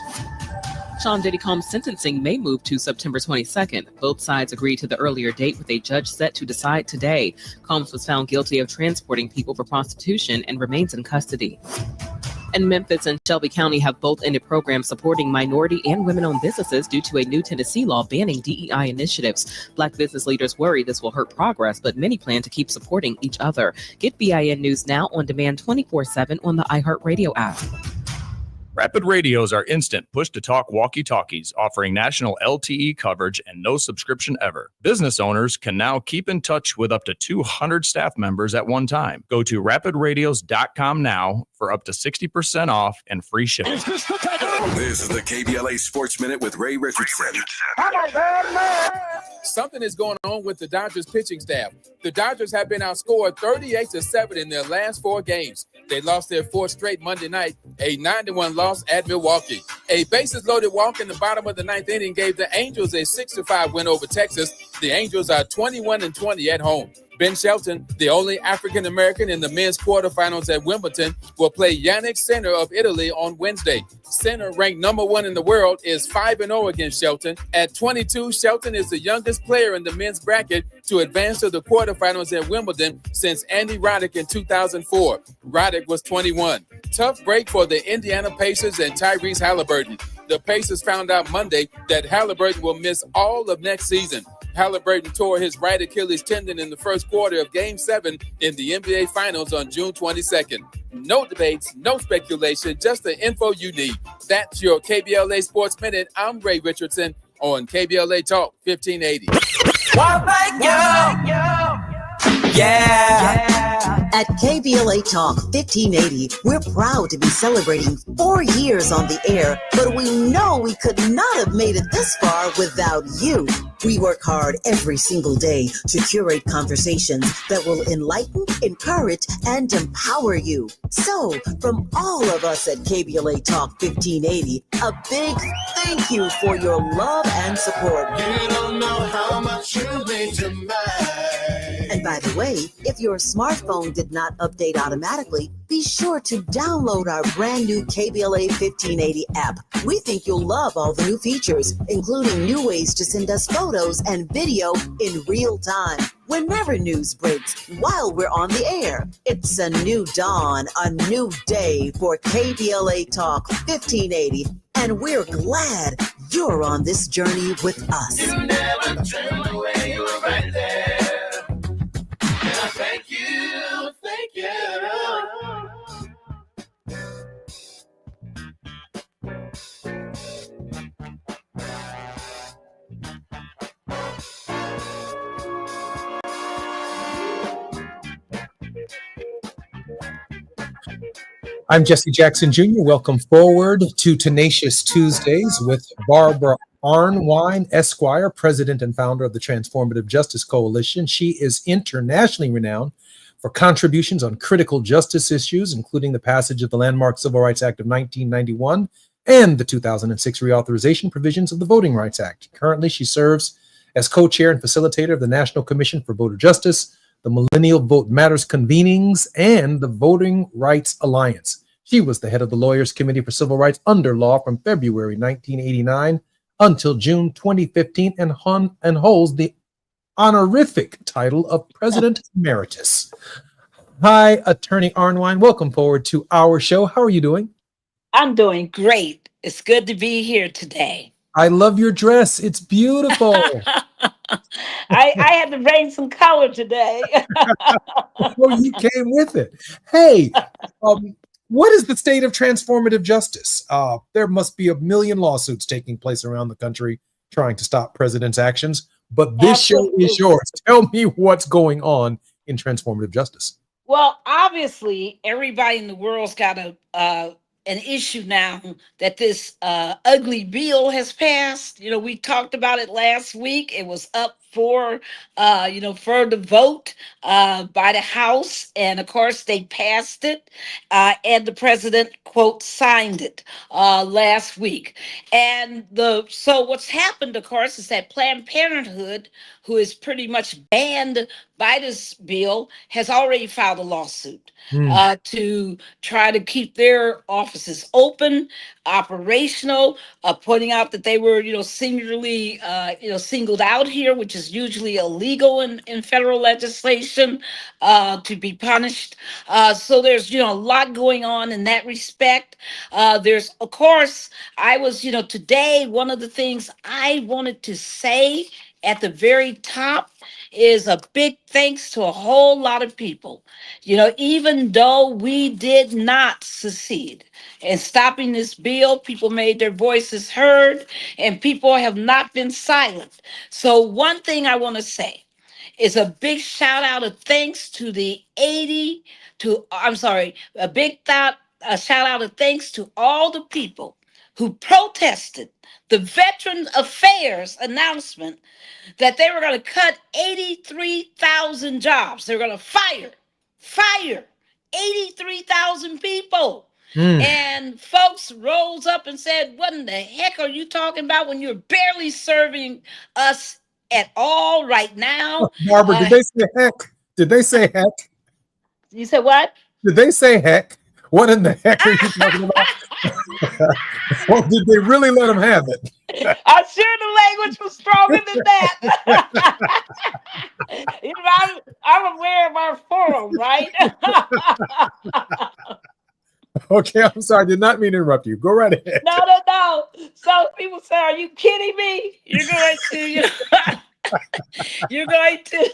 Sean Diddy Combs' sentencing may move to September 22nd. Both sides agreed to the earlier date with a judge set to decide today. Combs was found guilty of transporting people for prostitution and remains in custody. And Memphis and Shelby County have both ended programs supporting minority and women-owned businesses due to a new Tennessee law banning DEI initiatives. Black business leaders worry this will hurt progress, but many plan to keep supporting each other. Get BIN News now on demand 24/7 on the iHeartRadio app. Rapid radios are instant push-to-talk walkie-talkies offering national LTE coverage and no subscription ever. Business owners can now keep in touch with up to 200 staff members at one time. Go to rapidradios.com now for up to 60% off and free shipping. This is the KBLA Sports Minute with Ray Richardson. Something is going on with the Dodgers pitching staff. The Dodgers have been outscored 38-7 in their last 4 games. They lost their 4th straight Monday night, a 9-1 loss at Milwaukee. A bases-loaded walk in the bottom of the 9th inning gave the Angels a 6-5 win over Texas. The Angels are 21-20 at home. Ben Shelton, the only African-American in the men's quarterfinals at Wimbledon, will play Yannick Sinner of Italy on Wednesday. Sinner, ranked number 1 in the world, is 5-0 against Shelton. At 22, Shelton is the youngest player in the men's bracket to advance to the quarterfinals at Wimbledon since Andy Roddick in 2004. Roddick was 21. Tough break for the Indiana Pacers and Tyrese Halliburton. The Pacers found out Monday that Halliburton will miss all of next season. Halliburton tore his right Achilles tendon in the first quarter of Game 7 in the NBA Finals on June 22nd. No debates, no speculation, just the info you need. That's your KBLA Sports Minute. I'm Ray Richardson on KBLA Talk 1580. Well, thank you. Yeah. At KBLA Talk 1580, we're proud to be celebrating 4 years on the air, but we know we could not have made it this far without you. We work hard every single day to curate conversations that will enlighten, encourage, and empower you. So, from all of us at KBLA Talk 1580, a big thank you for your love and support. You don't know how much you mean to me. And by the way, if your smartphone did not update automatically, be sure to download our brand new KBLA 1580 app. We think you'll love all the new features, including new ways to send us photos and video in real time. Whenever news breaks, while we're on the air, it's a new dawn, a new day for KBLA Talk 1580. And we're glad you're on this journey with us. You never turned away, you were right there. And I thank you, thank you. I'm Jesse Jackson Jr. Welcome forward to Tenacious Tuesdays with Barbara Arnwine, Esquire, president and founder of the Transformative Justice Coalition. She is internationally renowned for contributions on critical justice issues, including the passage of the landmark Civil Rights Act of 1991 and the 2006 reauthorization provisions of the Voting Rights Act. Currently, she serves as co-chair and facilitator of the National Commission for Voter Justice, the Millennial Vote Matters convenings, and the Voting Rights Alliance. She was the head of the Lawyers Committee for Civil Rights under law from February 1989 until June 2015 and holds the honorific title of President Emeritus. Hi, Attorney Arnwine. Welcome forward to our show. How are you doing? I'm doing great. It's good to be here today. I love your dress. It's beautiful. I had to bring some color today. Well, you came with it. Hey, what is the state of transformative justice? There must be a million lawsuits taking place around the country trying to stop president's actions, but this show is yours. Tell me what's going on in transformative justice. Well, obviously, everybody in the world's got to an issue now that this ugly bill has passed. We talked about it last week. It was up for for the vote by the House, and of course they passed it, and the president quote signed it last week. And the so what's happened, of course, is that Planned Parenthood, who is pretty much banned by this bill, has already filed a lawsuit to try to keep their offices open, operational, pointing out that they were, singularly, singled out here, which is usually illegal in federal legislation to be punished. So there's, a lot going on in that respect. There's, of course, I was, today, one of the things I wanted to say at the very top is a big thanks to a whole lot of people. Even though we did not succeed in stopping this bill, people made their voices heard and people have not been silent. So, one thing I want to say is a big shout out of thanks to the 80 to, I'm sorry, a shout out of thanks to all the people who protested the Veterans Affairs announcement that they were going to cut 83,000 jobs. They're going to fire 83,000 people. And folks rose up and said, what in the heck are you talking about when you're barely serving us at all right now? Barbara, did they say heck? Did they say heck? You said what? Did they say heck? What in the heck are you talking about? Or did they really let them have it? I'm sure the language was stronger than that. I'm aware of our forum, right? Okay, I'm sorry. I did not mean to interrupt you. Go right ahead. No. So people say, "Are you kidding me? You're going to, you're going to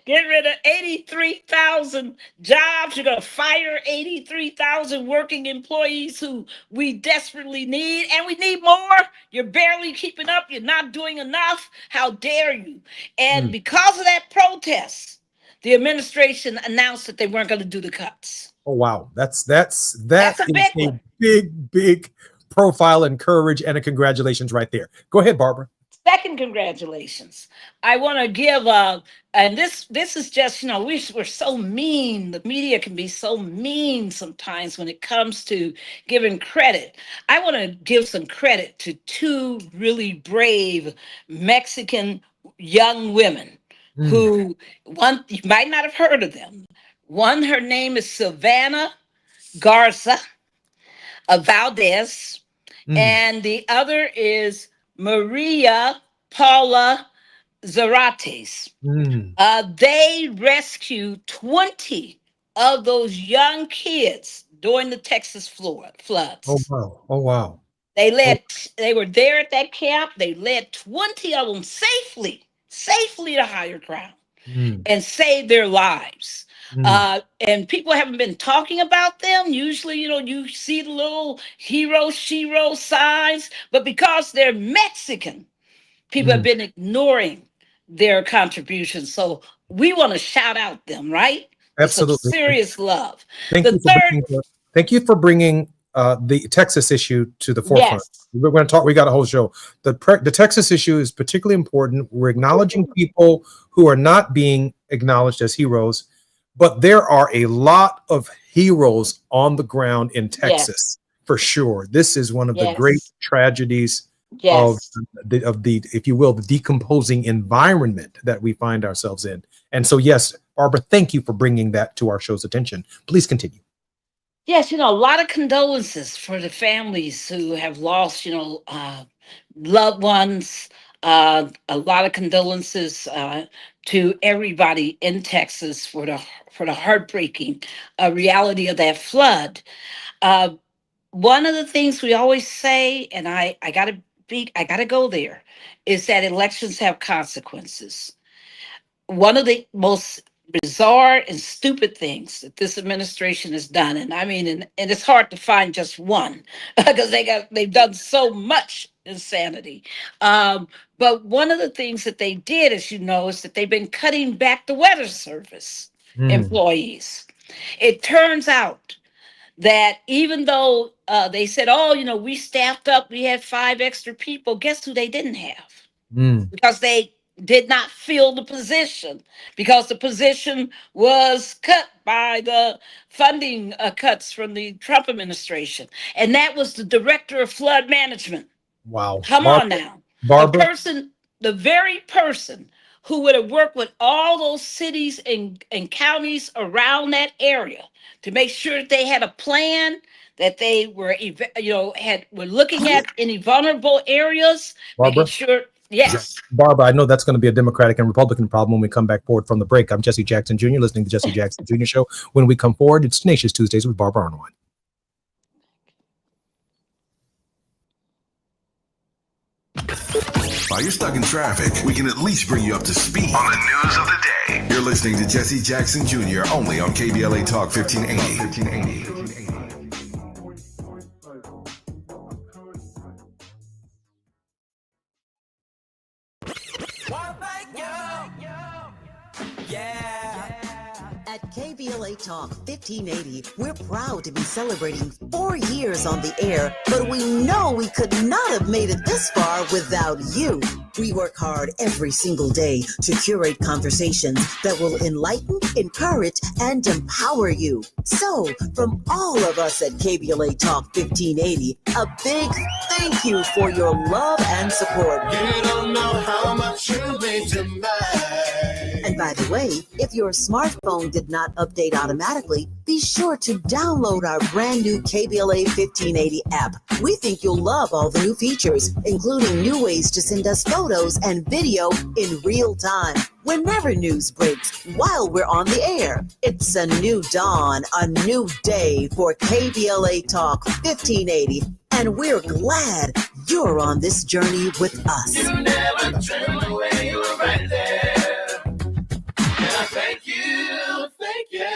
get rid of 83,000 jobs. You're going to fire 83,000 working employees who we desperately need, and we need more. You're barely keeping up. You're not doing enough. How dare you?" And because of that protest, the administration announced that they weren't going to do the cuts. Oh wow, that That's a is big a one. big profile and courage and a congratulations right there. Go ahead, Barbara. Second, congratulations. I want to give and this is just, we're so mean. The media can be so mean sometimes when it comes to giving credit. I want to give some credit to two really brave Mexican young women who, one, you might not have heard of them. One, her name is Savannah Garza Valdez, and the other is Maria Paula Zarates. They rescued 20 of those young kids during the Texas floods. Oh wow. Oh wow. They were there at that camp. They led 20 of them safely to higher ground and saved their lives. And people haven't been talking about them. Usually, you see the little hero, shero signs, but because they're Mexican, people have been ignoring their contributions. So we want to shout out them, right? With some Absolutely. serious love. Thank you for bringing the Texas issue to the forefront. Yes. We're going to talk. We got a whole show. The Texas issue is particularly important. We're acknowledging people who are not being acknowledged as heroes, but there are a lot of heroes on the ground in Texas for sure. This is one of the great tragedies of the, if you will, the decomposing environment that we find ourselves in. And so, yes, Barbara, thank you for bringing that to our show's attention. Please continue. Yes, a lot of condolences for the families who have lost, loved ones. A lot of condolences to everybody in Texas for the heartbreaking reality of that flood. One of the things we always say, and I gotta go there, is that elections have consequences. One of the most bizarre and stupid things that this administration has done, and I mean, and it's hard to find just one because they've done so much insanity. But one of the things that they did, as you know, is that they've been cutting back the weather service employees. It turns out that even though they said, oh, we staffed up, we had 5 extra people, guess who they didn't have? Because they did not fill the position, because the position was cut by the funding cuts from the Trump administration. And that was the director of flood management. Wow. Come on now. Barbara? The very person who would have worked with all those cities and counties around that area to make sure that they had a plan, that they were, were looking at any vulnerable areas, Barbara? making sure. Yes. Barbara, I know that's going to be a Democratic and Republican problem when we come back forward from the break. I'm Jesse Jackson Jr., listening to Jesse Jackson Jr. Show. When we come forward, it's Tenacious Tuesdays with Barbara Arnwine. While you're stuck in traffic, we can at least bring you up to speed on the news of the day. You're listening to Jesse Jackson Jr. only on KBLA Talk 1580. At KBLA Talk 1580, we're proud to be celebrating 4 years on the air, but we know we could not have made it this far without you. We work hard every single day to curate conversations that will enlighten, encourage, and empower you. So, from all of us at KBLA Talk 1580, a big thank you for your love and support. You don't know how much you mean to me. And by the way, if your smartphone did not update automatically, be sure to download our brand new KBLA 1580 app. We think you'll love all the new features, including new ways to send us photos and video in real time. Whenever news breaks, while we're on the air, it's a new dawn, a new day for KBLA Talk 1580. And we're glad you're on this journey with us. You never turned away, you were right there. Thank you, thank you.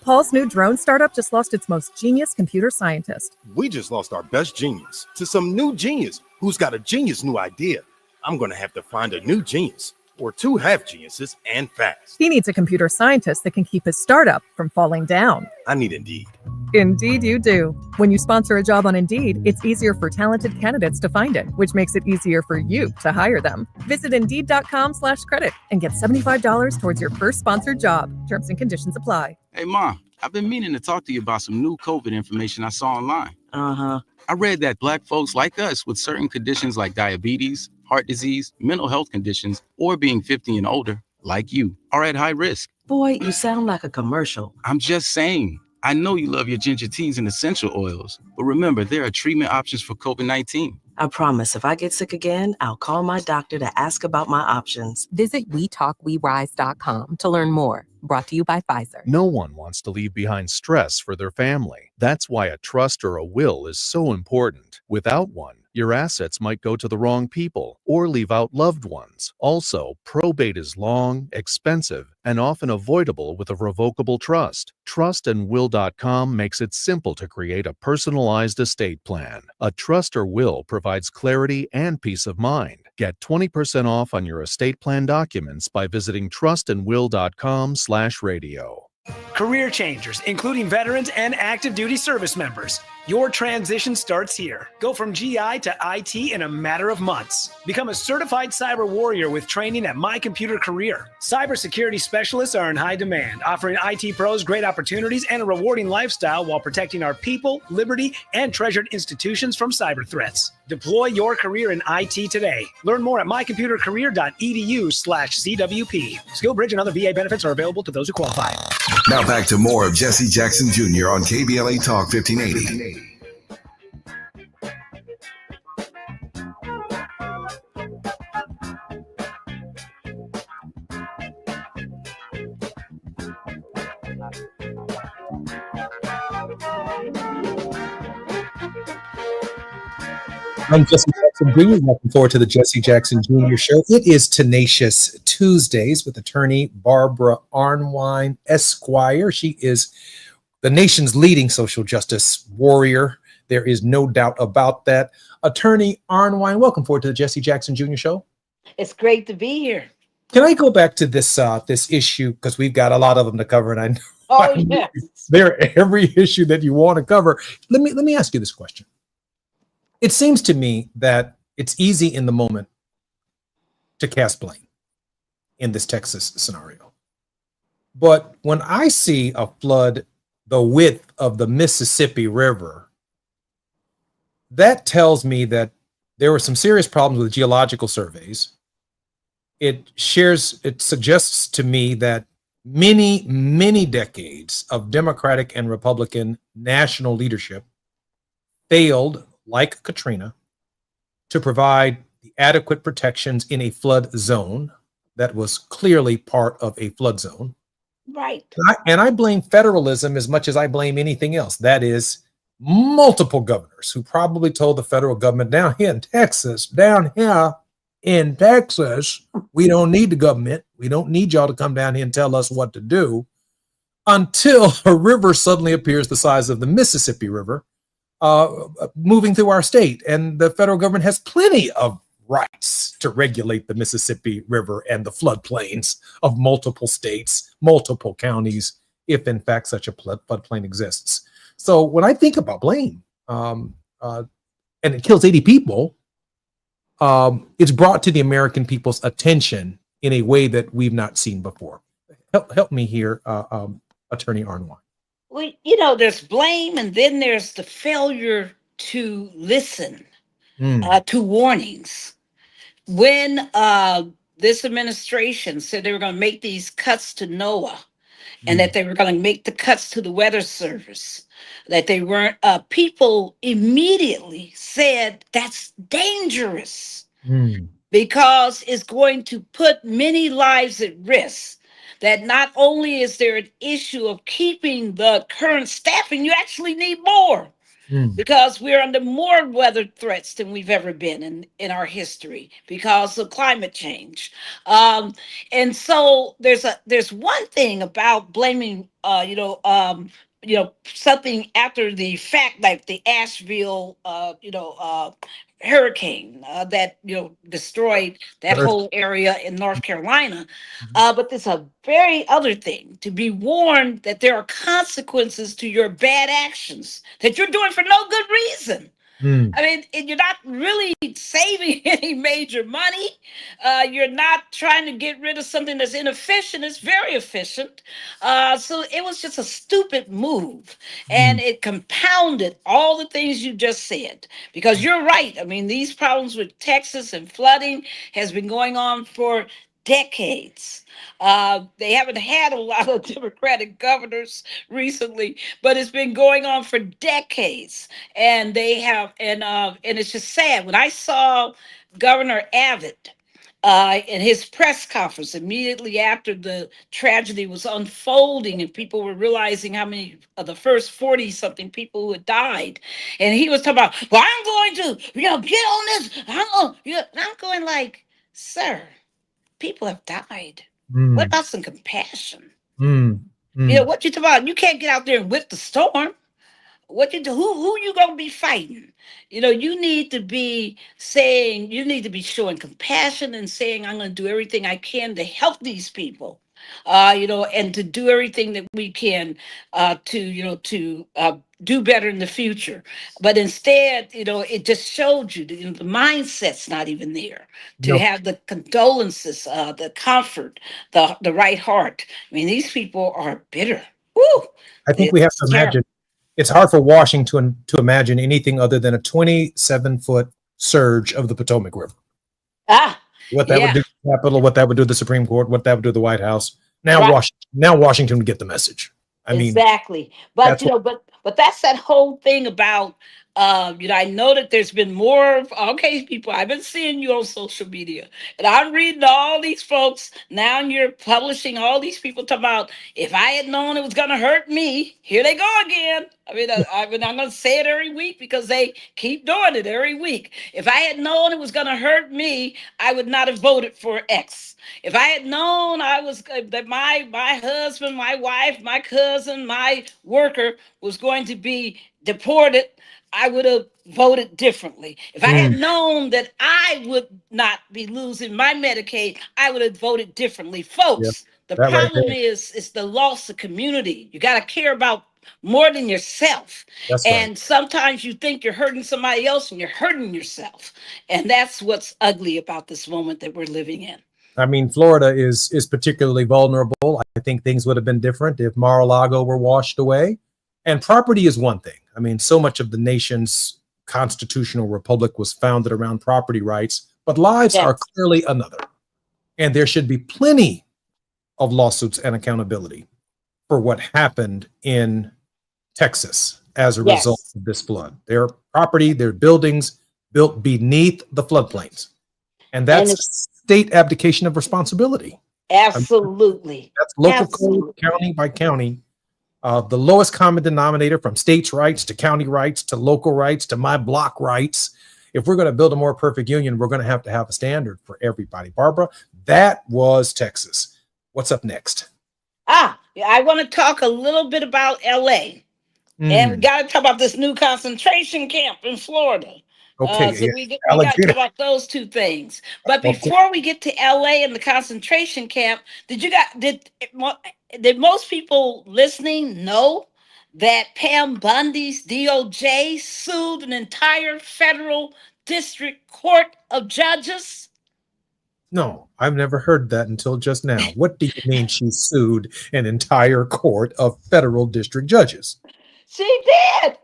Paul's new drone startup just lost its most genius computer scientist. We just lost our best genius to some new genius who's got a genius new idea. I'm going to have to find a new genius or 2 half geniuses and fast. He needs a computer scientist that can keep his startup from falling down. I need Indeed. Indeed you do. When you sponsor a job on Indeed, it's easier for talented candidates to find it, which makes it easier for you to hire them. Visit Indeed.com/credit and get $75 towards your first sponsored job. Terms and conditions apply. Hey, Mom, I've been meaning to talk to you about some new COVID information I saw online. I read that Black folks like us with certain conditions like diabetes, heart disease, mental health conditions, or being 50 and older, like you, are at high risk. Boy, you sound like a commercial. I'm just saying. I know you love your ginger teas and essential oils, but remember, there are treatment options for COVID-19. I promise if I get sick again, I'll call my doctor to ask about my options. Visit WeTalkWeRise.com to learn more. Brought to you by Pfizer. No one wants to leave behind stress for their family. That's why a trust or a will is so important. Without one, your assets might go to the wrong people or leave out loved ones. Also, probate is long, expensive, and often avoidable with a revocable trust. Trustandwill.com makes it simple to create a personalized estate plan. A trust or will provides clarity and peace of mind. Get 20% off on your estate plan documents by visiting trustandwill.com/radio. Career changers, including veterans and active duty service members. Your transition starts here. Go from GI to IT in a matter of months. Become a certified cyber warrior with training at My Computer Career. Cybersecurity specialists are in high demand, offering IT pros great opportunities and a rewarding lifestyle while protecting our people, liberty, and treasured institutions from cyber threats. Deploy your career in IT today. Learn more at mycomputercareer.edu/CWP. SkillBridge and other VA benefits are available to those who qualify. Now back to more of Jesse Jackson Jr. on KBLA Talk 1580. I'm Jesse Jackson Jr. Looking forward to the Jesse Jackson Jr. Show. It is Tenacious Tuesdays with attorney Barbara Arnwine, Esquire. She is the nation's leading social justice warrior. There is no doubt about that. Attorney Arnwine, welcome forward to the Jesse Jackson Jr. Show. It's great to be here. Can I go back to this issue, because we've got a lot of them to cover, and I know Oh, I mean, yes. they're every issue that you want to cover. Let me ask you this question. It seems to me that it's easy in the moment to cast blame in this Texas scenario. But when I see a flood the width of the Mississippi River, that tells me that there were some serious problems with geological surveys. It suggests to me that many decades of Democratic and Republican national leadership failed, like Katrina, to provide the adequate protections in a flood zone that was clearly part of a flood zone. Right. And I blame federalism as much as I blame anything else. That is, multiple governors who probably told the federal government down here in Texas, we don't need the government. We don't need y'all to come down here and tell us what to do, until a river suddenly appears the size of the Mississippi River moving through our state. And the federal government has plenty of rights to regulate the Mississippi River and the floodplains of multiple states, multiple counties, if in fact such a floodplain exists. So when I think about blame, and it kills 80 people, it's brought to the American people's attention in a way that we've not seen before. Help me here, Attorney Arnwine. Well, there's blame, and then there's the failure to listen to warnings. When this administration said they were going to make these cuts to NOAA, and that they were going to make the cuts to the Weather Service, that they weren't, people immediately said that's dangerous because it's going to put many lives at risk. That not only is there an issue of keeping the current staffing, you actually need more. Because we're under more weather threats than we've ever been in our history because of climate change. And so there's one thing about blaming something after the fact, like the Asheville hurricane that destroyed that whole area in North Carolina. But there's a very other thing, to be warned that there are consequences to your bad actions that you're doing for no good reason. I mean, and you're not really saving any major money. You're not trying to get rid of something that's inefficient. It's very efficient. So it was just a stupid move. And it compounded all the things you just said. Because you're right. I mean, these problems with Texas and flooding has been going on for decades. They haven't had a lot of Democratic governors recently, but it's been going on for decades. And they have, and it's just sad. When I saw Governor Abbott in his press conference immediately after the tragedy was unfolding and people were realizing how many of the first 40 something people who had died, and he was talking about, well, I'm going to get on this, I'm going like, sir, people have died. What about some compassion? What you talking about? You can't get out there and whip the storm. What you do? Who you gonna be fighting? You need to be saying, you need to be showing compassion and saying, I'm gonna do everything I can to help these people. And to do everything that we can to do better in the future. But instead, it just showed you the mindset's not even there to have the condolences, the comfort, the right heart. I mean, these people are bitter. Woo! I think we have to imagine. It's hard for Washington to imagine anything other than a 27-foot surge of the Potomac River. What that would do to the Capitol, what that would do to the Supreme Court, what that would do to the White House. Now Washington would get the message. I mean, exactly. But but that's that whole thing about I know that there's been more people. I've been seeing you on social media, and I'm reading all these folks. Now you're publishing all these people talking about, if I had known it was gonna hurt me, here they go again. I'm gonna say it every week because they keep doing it every week. If I had known it was gonna hurt me, I would not have voted for X. If I had known that my husband, my wife, my cousin, my worker was going to be deported, I would have voted differently. If I had known that I would not be losing my Medicaid, I would have voted differently. Folks, The That right problem there. is the loss of community. You got to care about more than yourself. That's right. And sometimes you think you're hurting somebody else and you're hurting yourself. And that's what's ugly about this moment that we're living in. I mean, Florida is particularly vulnerable. I think things would have been different if Mar-a-Lago were washed away. And property is one thing. I mean, so much of the nation's constitutional republic was founded around property rights, but lives Yes. are clearly another. And there should be plenty of lawsuits and accountability for what happened in Texas as a result Yes. of this flood. Their property, their buildings built beneath the floodplains. And And that's it's state abdication of responsibility. I mean, absolutely. that's local code, Absolutely. county by county. The lowest common denominator, from states' rights to county rights to local rights to my block rights. If we're going to build a more perfect union, we're going to have a standard for everybody. Barbara, that was Texas. What's up next? I want to talk a little bit about LA. And we got to talk about this new concentration camp in Florida. Okay, So yeah. we got to Alligator. talk about those two things. But Okay. before we get to LA and the concentration camp, did most people listening know that Pam Bundy's DOJ sued an entire federal district court of judges? No, I've never heard that until just now. What do you mean she sued an entire court of federal district judges? She did.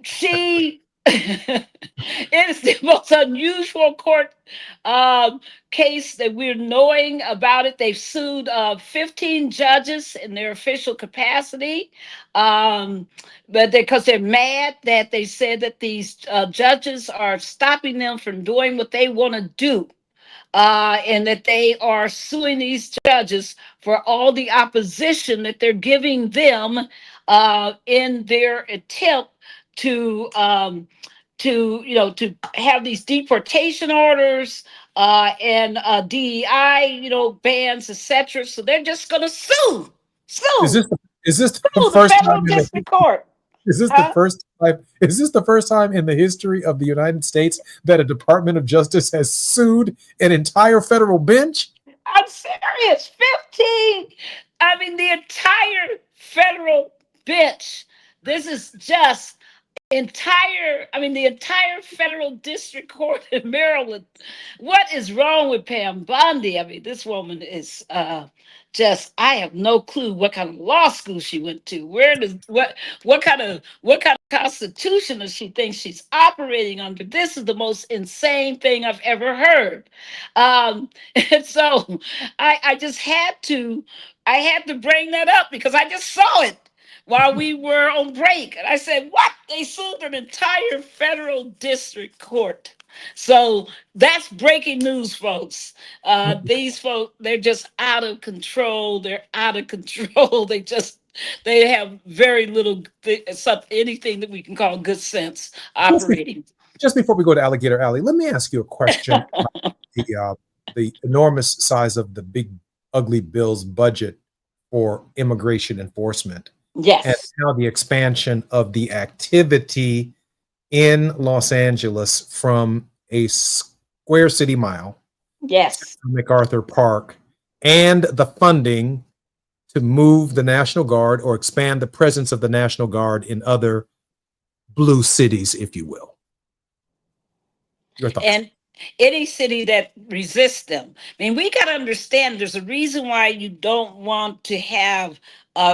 She it is the most unusual court case that we're knowing about it. They've sued 15 judges in their official capacity, but because they're mad that they said that these judges are stopping them from doing what they want to do. And that they are suing these judges for all the opposition that they're giving them in their attempt to to have these deportation orders and DEI bans, etc. So they're just going to sue Is this the the first federal time district court. is this Huh? the first time in the history of the United States that a Department of Justice has sued an entire federal bench? I'm serious. 15. I mean, the entire federal bench. This is just the entire federal district court in Maryland. What is wrong with Pam Bondi? I mean, this woman is I have no clue what kind of law school she went to. What kind of constitution does she think she's operating under? This is the most insane thing I've ever heard. And so I just had to bring that up because I just saw it while we were on break. And I said, what? They sued an entire federal district court. So that's breaking news, folks. These folks, they're just out of control. They're out of control. They have very little, anything that we can call good sense operating. Just before we go to Alligator Alley, let me ask you a question about the enormous size of the big ugly bill's budget for immigration enforcement. Yes. And how the expansion of the activity in Los Angeles from a square city mile, yes, to MacArthur Park, and the funding to move the National Guard or expand the presence of the National Guard in other blue cities, if you will. Your thoughts? And any city that resists them. I mean, we got to understand there's a reason why you don't want to have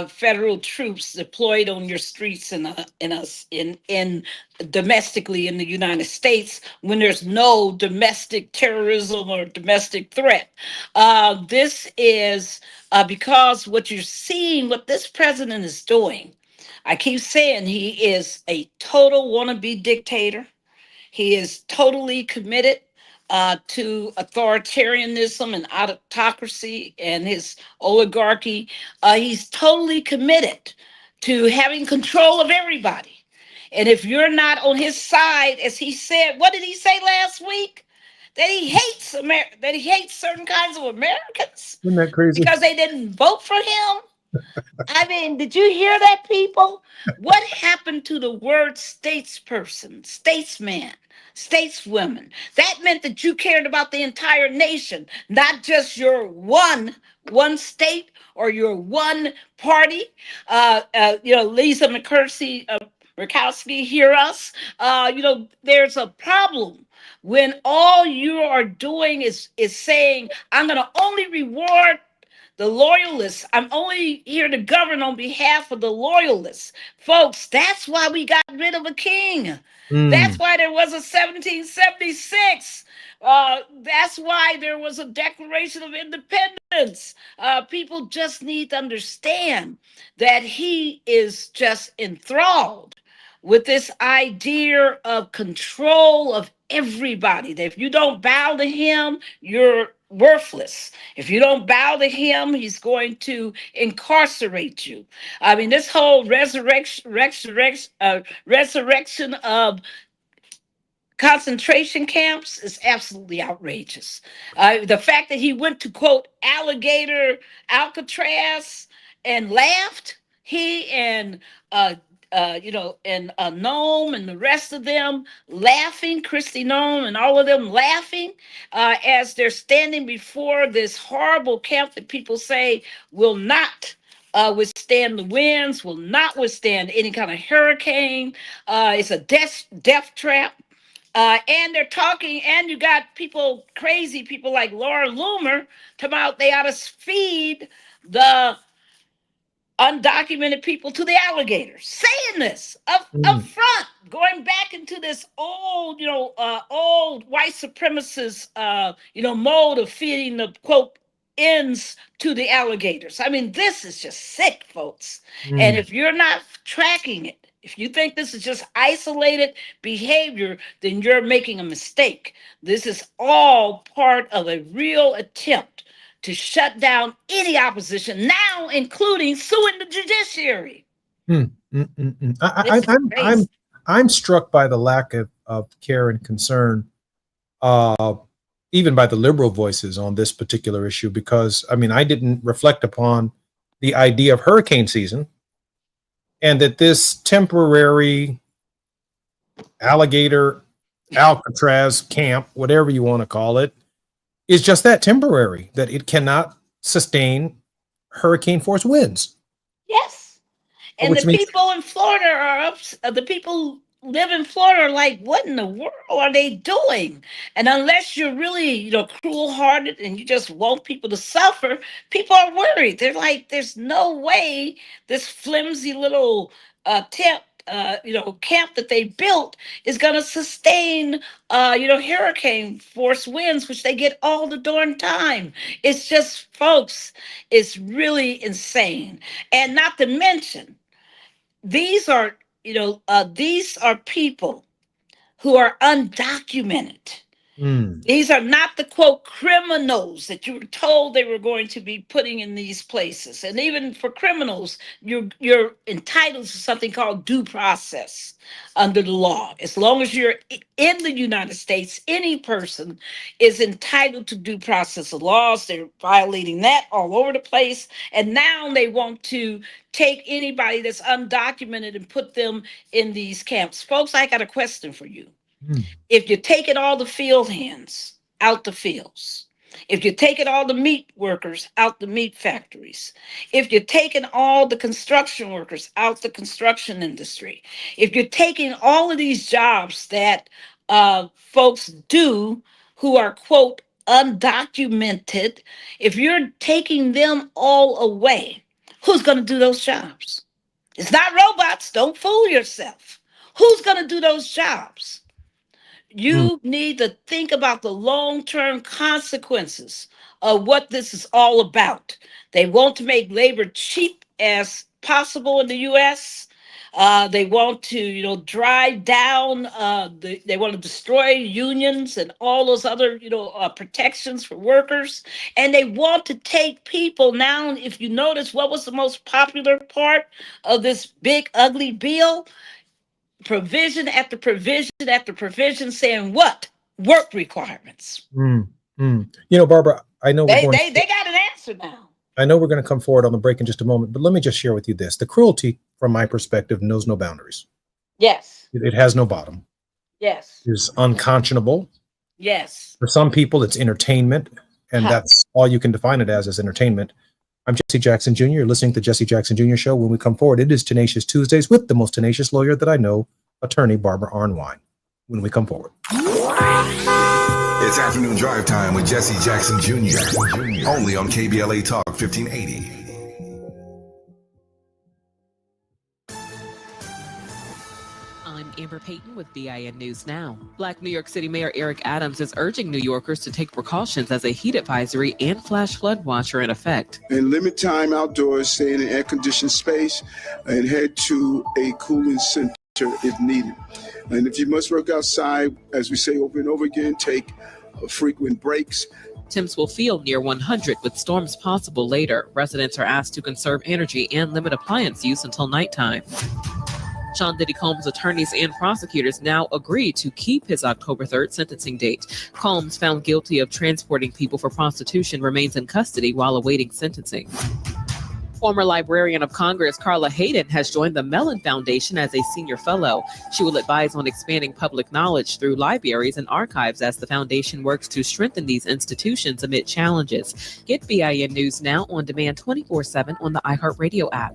federal troops deployed on your streets in domestically in the United States when there's no domestic terrorism or domestic threat. This is because what you're seeing, what this president is doing. I keep saying he is a total wannabe dictator. He is totally committed to authoritarianism and autocracy and his oligarchy. He's totally committed to having control of everybody. And if you're not on his side, as he said, what did he say last week? That he hates that he hates certain kinds of Americans. Isn't that crazy? Because they didn't vote for him. I mean, did you hear that, people? What happened to the word statesperson, statesman? stateswomen. That meant that you cared about the entire nation, not just your one state or your one party. Lisa Murkowski, hear us. There's a problem when all you are doing is saying, I'm going to only reward the loyalists. I'm only here to govern on behalf of the loyalists. Folks, that's why we got rid of a king. That's why there was a 1776. That's why there was a Declaration of Independence. People just need to understand that he is just enthralled with this idea of control of everybody. That if you don't bow to him, you're worthless. If you don't bow to him, he's going to incarcerate you. I mean, this whole resurrection of concentration camps is absolutely outrageous. The fact that he went to quote alligator Alcatraz and laughed, he and Nome and the rest of them laughing, Christy Nome and all of them laughing as they're standing before this horrible camp that people say will not withstand the winds, will not withstand any kind of hurricane. It's a death trap. And they're talking, and you got crazy people like Laura Loomer, talking about they ought to feed the undocumented people to the alligators, saying this up front, going back into this old white supremacist mode of feeding the quote ends to the alligators. I mean, this is just sick, folks. And if you're not tracking it, if you think this is just isolated behavior, then you're making a mistake. This is all part of a real attempt to shut down any opposition, now including suing the judiciary. I'm struck by the lack of care and concern, even by the liberal voices on this particular issue, because I didn't reflect upon the idea of hurricane season, and that this temporary alligator Alcatraz camp, whatever you want to call it, is just that, temporary, that it cannot sustain hurricane force winds. Yes. And the people in Florida the people who live in Florida are like, what in the world are they doing? And unless you're really, cruel-hearted and you just want people to suffer, people are worried. They're like, there's no way this flimsy little camp that they built is going to sustain, hurricane force winds, which they get all the darn time. It's just, folks, it's really insane. And not to mention, these are people who are undocumented. These are not the quote criminals that you were told they were going to be putting in these places. And even for criminals, you're entitled to something called due process under the law. As long as you're in the United States, any person is entitled to due process of laws. They're violating that all over the place. And now they want to take anybody that's undocumented and put them in these camps. Folks, I got a question for you. If you're taking all the field hands out the fields, if you're taking all the meat workers out the meat factories, if you're taking all the construction workers out the construction industry, if you're taking all of these jobs that folks do who are, quote, undocumented, if you're taking them all away, who's going to do those jobs? It's not robots. Don't fool yourself. Who's going to do those jobs? You need to think about the long-term consequences of what this is all about. They want to make labor cheap as possible in the U.S. They want to, drive down. They want to destroy unions and all those other, protections for workers. And they want to take people now. If you notice, what was the most popular part of this big ugly bill? Provision after provision after provision saying what? Work requirements. Barbara, I know they got an answer now. I know we're going to come forward on the break in just a moment, but let me just share with you this. The cruelty, from my perspective, knows no boundaries. Yes. It has no bottom. Yes. is unconscionable. Yes. For some people, it's entertainment, and that's all you can define it as entertainment. I'm Jesse Jackson Jr. You're listening to the Jesse Jackson Jr. Show. When we come forward, it is Tenacious Tuesdays with the most tenacious lawyer that I know, attorney Barbara Arnwine. When we come forward. It's afternoon drive time with Jesse Jackson Jr. Only on KBLA Talk 1580. I'm Amber Payton with BIN News Now. Black New York City Mayor Eric Adams is urging New Yorkers to take precautions as a heat advisory and flash flood watch are in effect. And limit time outdoors, stay in an air-conditioned space, and head to a cooling center if needed. And if you must work outside, as we say over and over again, take frequent breaks. Temps will feel near 100 with storms possible later. Residents are asked to conserve energy and limit appliance use until nighttime. Sean Diddy Combs' attorneys and prosecutors now agree to keep his October 3rd sentencing date. Combs, found guilty of transporting people for prostitution, remains in custody while awaiting sentencing. Former Librarian of Congress Carla Hayden has joined the Mellon Foundation as a senior fellow. She will advise on expanding public knowledge through libraries and archives as the foundation works to strengthen these institutions amid challenges. Get BIN News Now on demand 24/7 on the iHeartRadio app.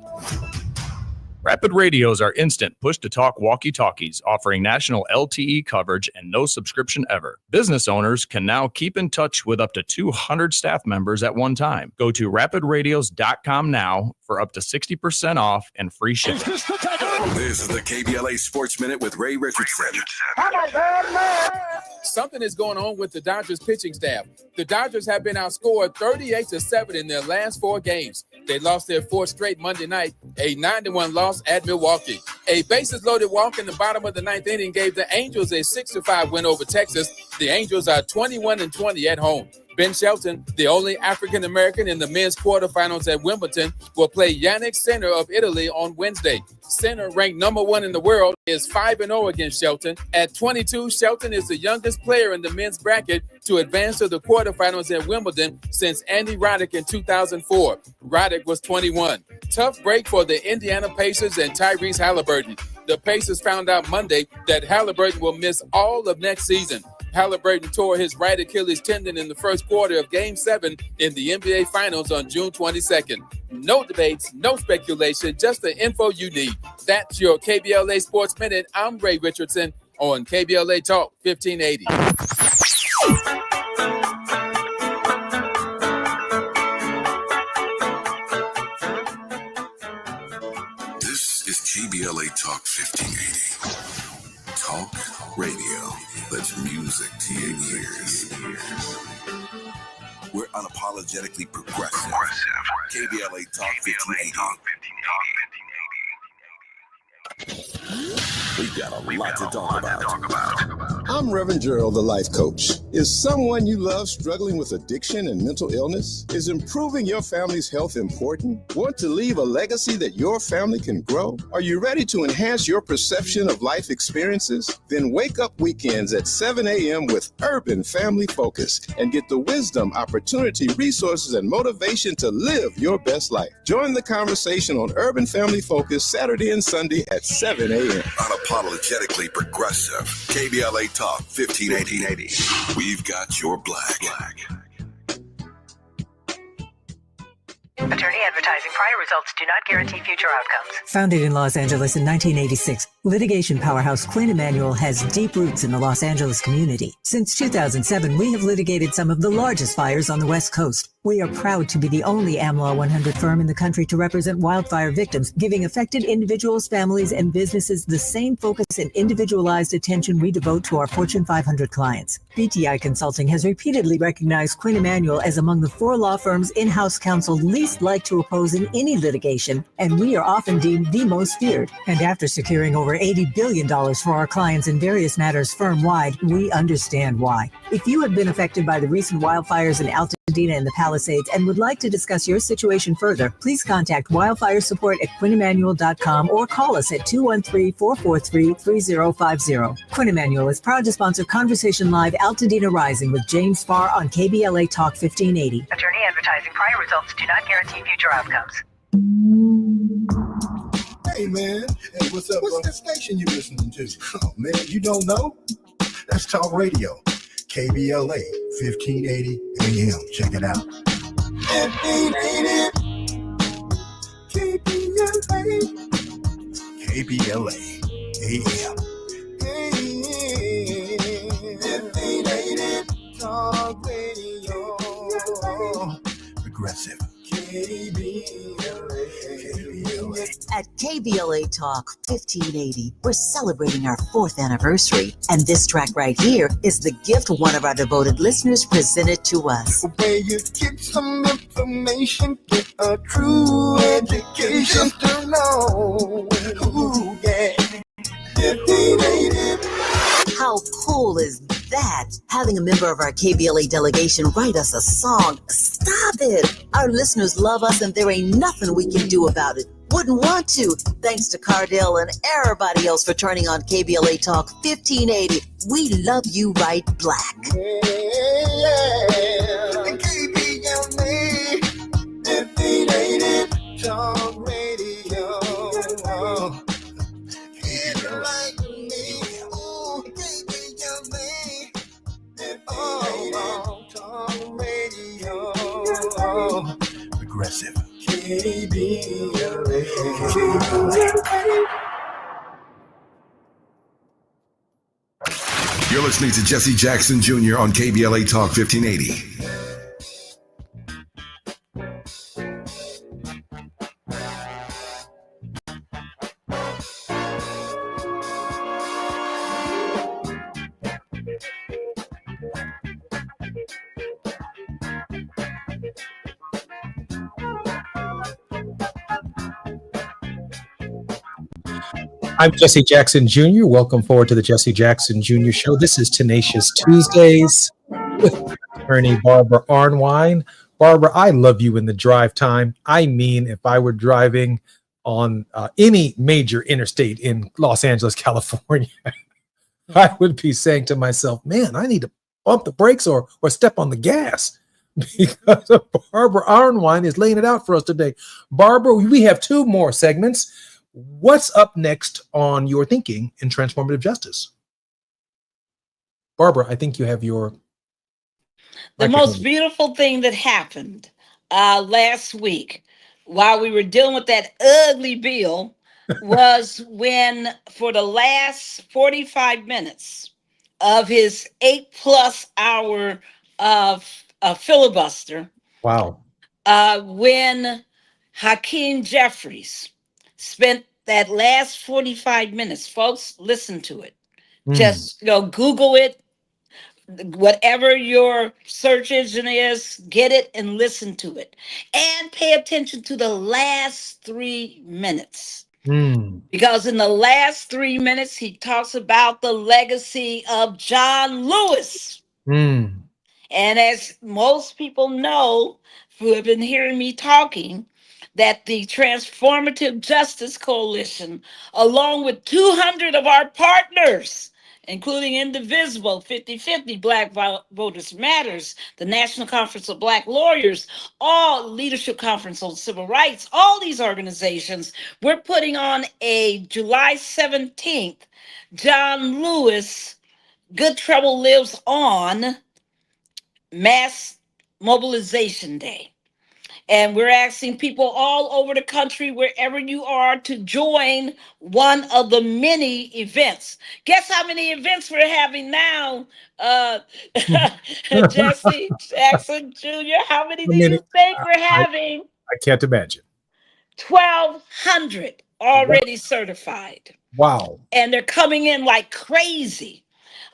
Rapid radios are instant push-to-talk walkie-talkies offering national LTE coverage and no subscription ever. Business owners can now keep in touch with up to 200 staff members at one time. Go to rapidradios.com now for up to 60% off and free shipping. This is the KBLA Sports Minute with Ray Richardson. Something is going on with the Dodgers pitching staff. The Dodgers have been outscored 38-7 in their last 4 games. They lost their 4th straight Monday night, a 9-1 loss at Milwaukee. A bases-loaded walk in the bottom of the 9th inning gave the Angels a 6-5 win over Texas. The Angels are 21-20 at home. Ben Shelton, the only African-American in the men's quarterfinals at Wimbledon, will play Yannick Sinner of Italy on Wednesday. Sinner, ranked number 1 in the world, is 5-0 against Shelton. At 22, Shelton is the youngest player in the men's bracket to advance to the quarterfinals at Wimbledon since Andy Roddick in 2004. Roddick was 21. Tough break for the Indiana Pacers and Tyrese Halliburton. The Pacers found out Monday that Halliburton will miss all of next season. Halliburton tore his right Achilles tendon in the first quarter of Game 7 in the NBA Finals on June 22nd. No debates, no speculation, just the info you need. That's your KBLA Sports Minute. I'm Ray Richardson on KBLA Talk 1580. This is KBLA Talk 1580. Talk radio that's music to your ears. We're unapologetically progressive. KBLA Talk 1580. We've got a lot to talk about. I'm Reverend Gerald, the life coach. Is someone you love struggling with addiction and mental illness? Is improving your family's health important? Want to leave a legacy that your family can grow? Are you ready to enhance your perception of life experiences? Then wake up weekends at 7 a.m. with Urban Family Focus and get the wisdom, opportunity, resources, and motivation to live your best life. Join the conversation on Urban Family Focus Saturday and Sunday at 7 a.m. Unapologetically progressive. KBLA Talk 1580. We've got your black. Attorney advertising. Prior results do not guarantee future outcomes. Founded in Los Angeles in 1986, litigation powerhouse Quinn Emanuel has deep roots in the Los Angeles community. Since 2007, we have litigated some of the largest fires on the West Coast. We are proud to be the only AmLaw 100 firm in the country to represent wildfire victims, giving affected individuals, families, and businesses the same focus and individualized attention we devote to our Fortune 500 clients. BTI Consulting has repeatedly recognized Quinn Emanuel as among the 4 law firms in-house counsel least likely to oppose in any litigation, and we are often deemed the most feared. And after securing over $80 billion for our clients in various matters firm-wide, we understand why. If you have been affected by the recent wildfires in Altadena and the Palisades and would like to discuss your situation further, please contact wildfire support at QuinnEmanuel.com or call us at 213-443-3050. Quinn Emanuel is proud to sponsor Conversation Live Altadena Rising with James Farr on KBLA Talk 1580. Attorney advertising. Prior results do not guarantee future outcomes. Hey, man. Hey, what's up, What's that station you listening to? Oh, man, you don't know? That's Talk Radio, KBLA 1580 AM. Check it out. 1580 KBLA AM. 1580 Talk Radio. Progressive. At KBLA Talk 1580, we're celebrating our 4th anniversary. And this track right here is the gift one of our devoted listeners presented to us. Where you get some information, get a true education to know. Ooh, yeah. 1580. How cool is that? Having a member of our KBLA delegation write us a song. Stop it! Our listeners love us and there ain't nothing we can do about it. Wouldn't want to. Thanks to Cardell and everybody else for turning on KBLA Talk 1580. We love you right black. KBLA 1580 Talk Radio. Progressive. You're listening to Jesse Jackson Jr. on KBLA Talk 1580. I'm Jesse Jackson Jr. Welcome forward to the Jesse Jackson Jr. Show. This is Tenacious Tuesdays with attorney Barbara Arnwine. Barbara, I love you in the drive time. I mean, if I were driving on any major interstate in Los Angeles, California, I would be saying to myself, man, I need to bump the brakes or step on the gas because Barbara Arnwine is laying it out for us today. Barbara, we have 2 more segments. What's up next on your thinking in transformative justice? Barbara, I think you have your... The most beautiful thing that happened last week while we were dealing with that ugly bill was when for the last 45 minutes of his 8+ hour filibuster, wow, when Hakeem Jeffries spent that last 45 minutes, folks, listen to it. Just Google it, whatever your search engine is, get it and listen to it. And pay attention to the last 3 minutes. Because in the last 3 minutes, he talks about the legacy of John Lewis. And as most people know, who have been hearing me talking, that the Transformative Justice Coalition, along with 200 of our partners, including Indivisible, 50-50, Black Voters Matters, the National Conference of Black Lawyers, all Leadership Conference on Civil Rights, all these organizations, we're putting on a July 17th, John Lewis, Good Trouble Lives On, Mass Mobilization Day. And we're asking people all over the country, wherever you are, to join one of the many events. Guess how many events we're having now, Jesse Jackson Jr.? How many do you think we're having? I can't imagine. 1,200 already certified. Wow. And they're coming in like crazy.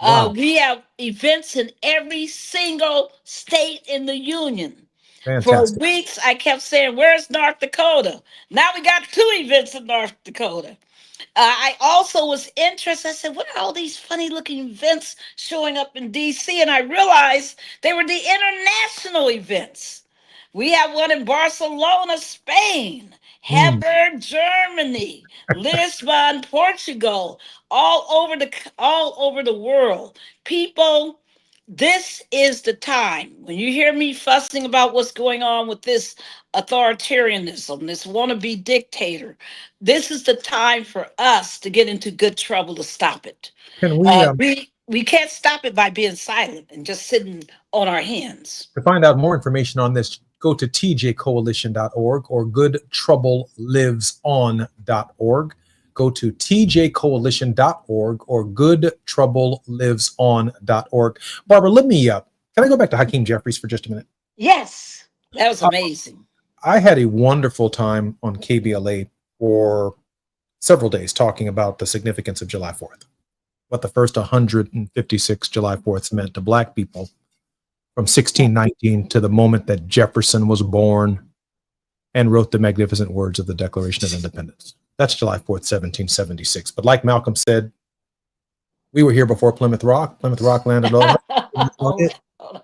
Wow. We have events in every single state in the union. Fantastic. For weeks, I kept saying, where's North Dakota? Now we got 2 events in North Dakota. I also was interested. I said, what are all these funny looking events showing up in D.C.? And I realized they were the international events. We have one in Barcelona, Spain, Hamburg, Germany, Lisbon, Portugal, all over the world. People, this is the time when you hear me fussing about what's going on with this authoritarianism, this wannabe dictator. This is the time for us to get into good trouble to stop it. Can we we can't stop it by being silent and just sitting on our hands. To find out more information on this, go to tjcoalition.org or goodtroubleliveson.org. Go to tjcoalition.org or goodtroubleliveson.org. Barbara, can I go back to Hakeem Jeffries for just a minute? Yes, that was amazing. I had a wonderful time on KBLA for several days talking about the significance of July 4th, what the first 156 July 4ths meant to Black people from 1619 to the moment that Jefferson was born and wrote the magnificent words of the Declaration of Independence. That's July 4th, 1776. But like Malcolm said, we were here before Plymouth Rock. Plymouth Rock landed on it,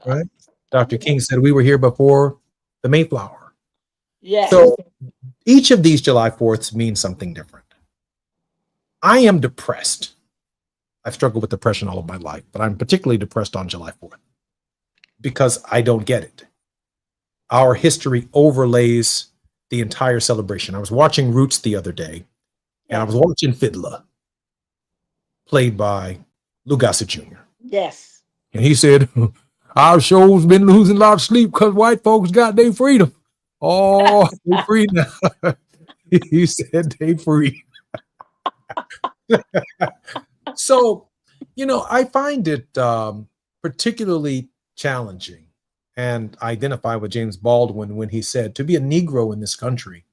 right? Dr. King said we were here before the Mayflower. Yes. So each of these July 4ths means something different. I am depressed. I've struggled with depression all of my life, but I'm particularly depressed on July 4th because I don't get it. Our history overlays the entire celebration. I was watching Roots the other day, and I was watching Fiddler, played by Lou Gossett Jr. Yes. And he said, our show's been losing a lot of sleep because white folks got their freedom. Oh, they free now. He said they free. So, I find it particularly challenging and identify with James Baldwin when he said to be a Negro in this country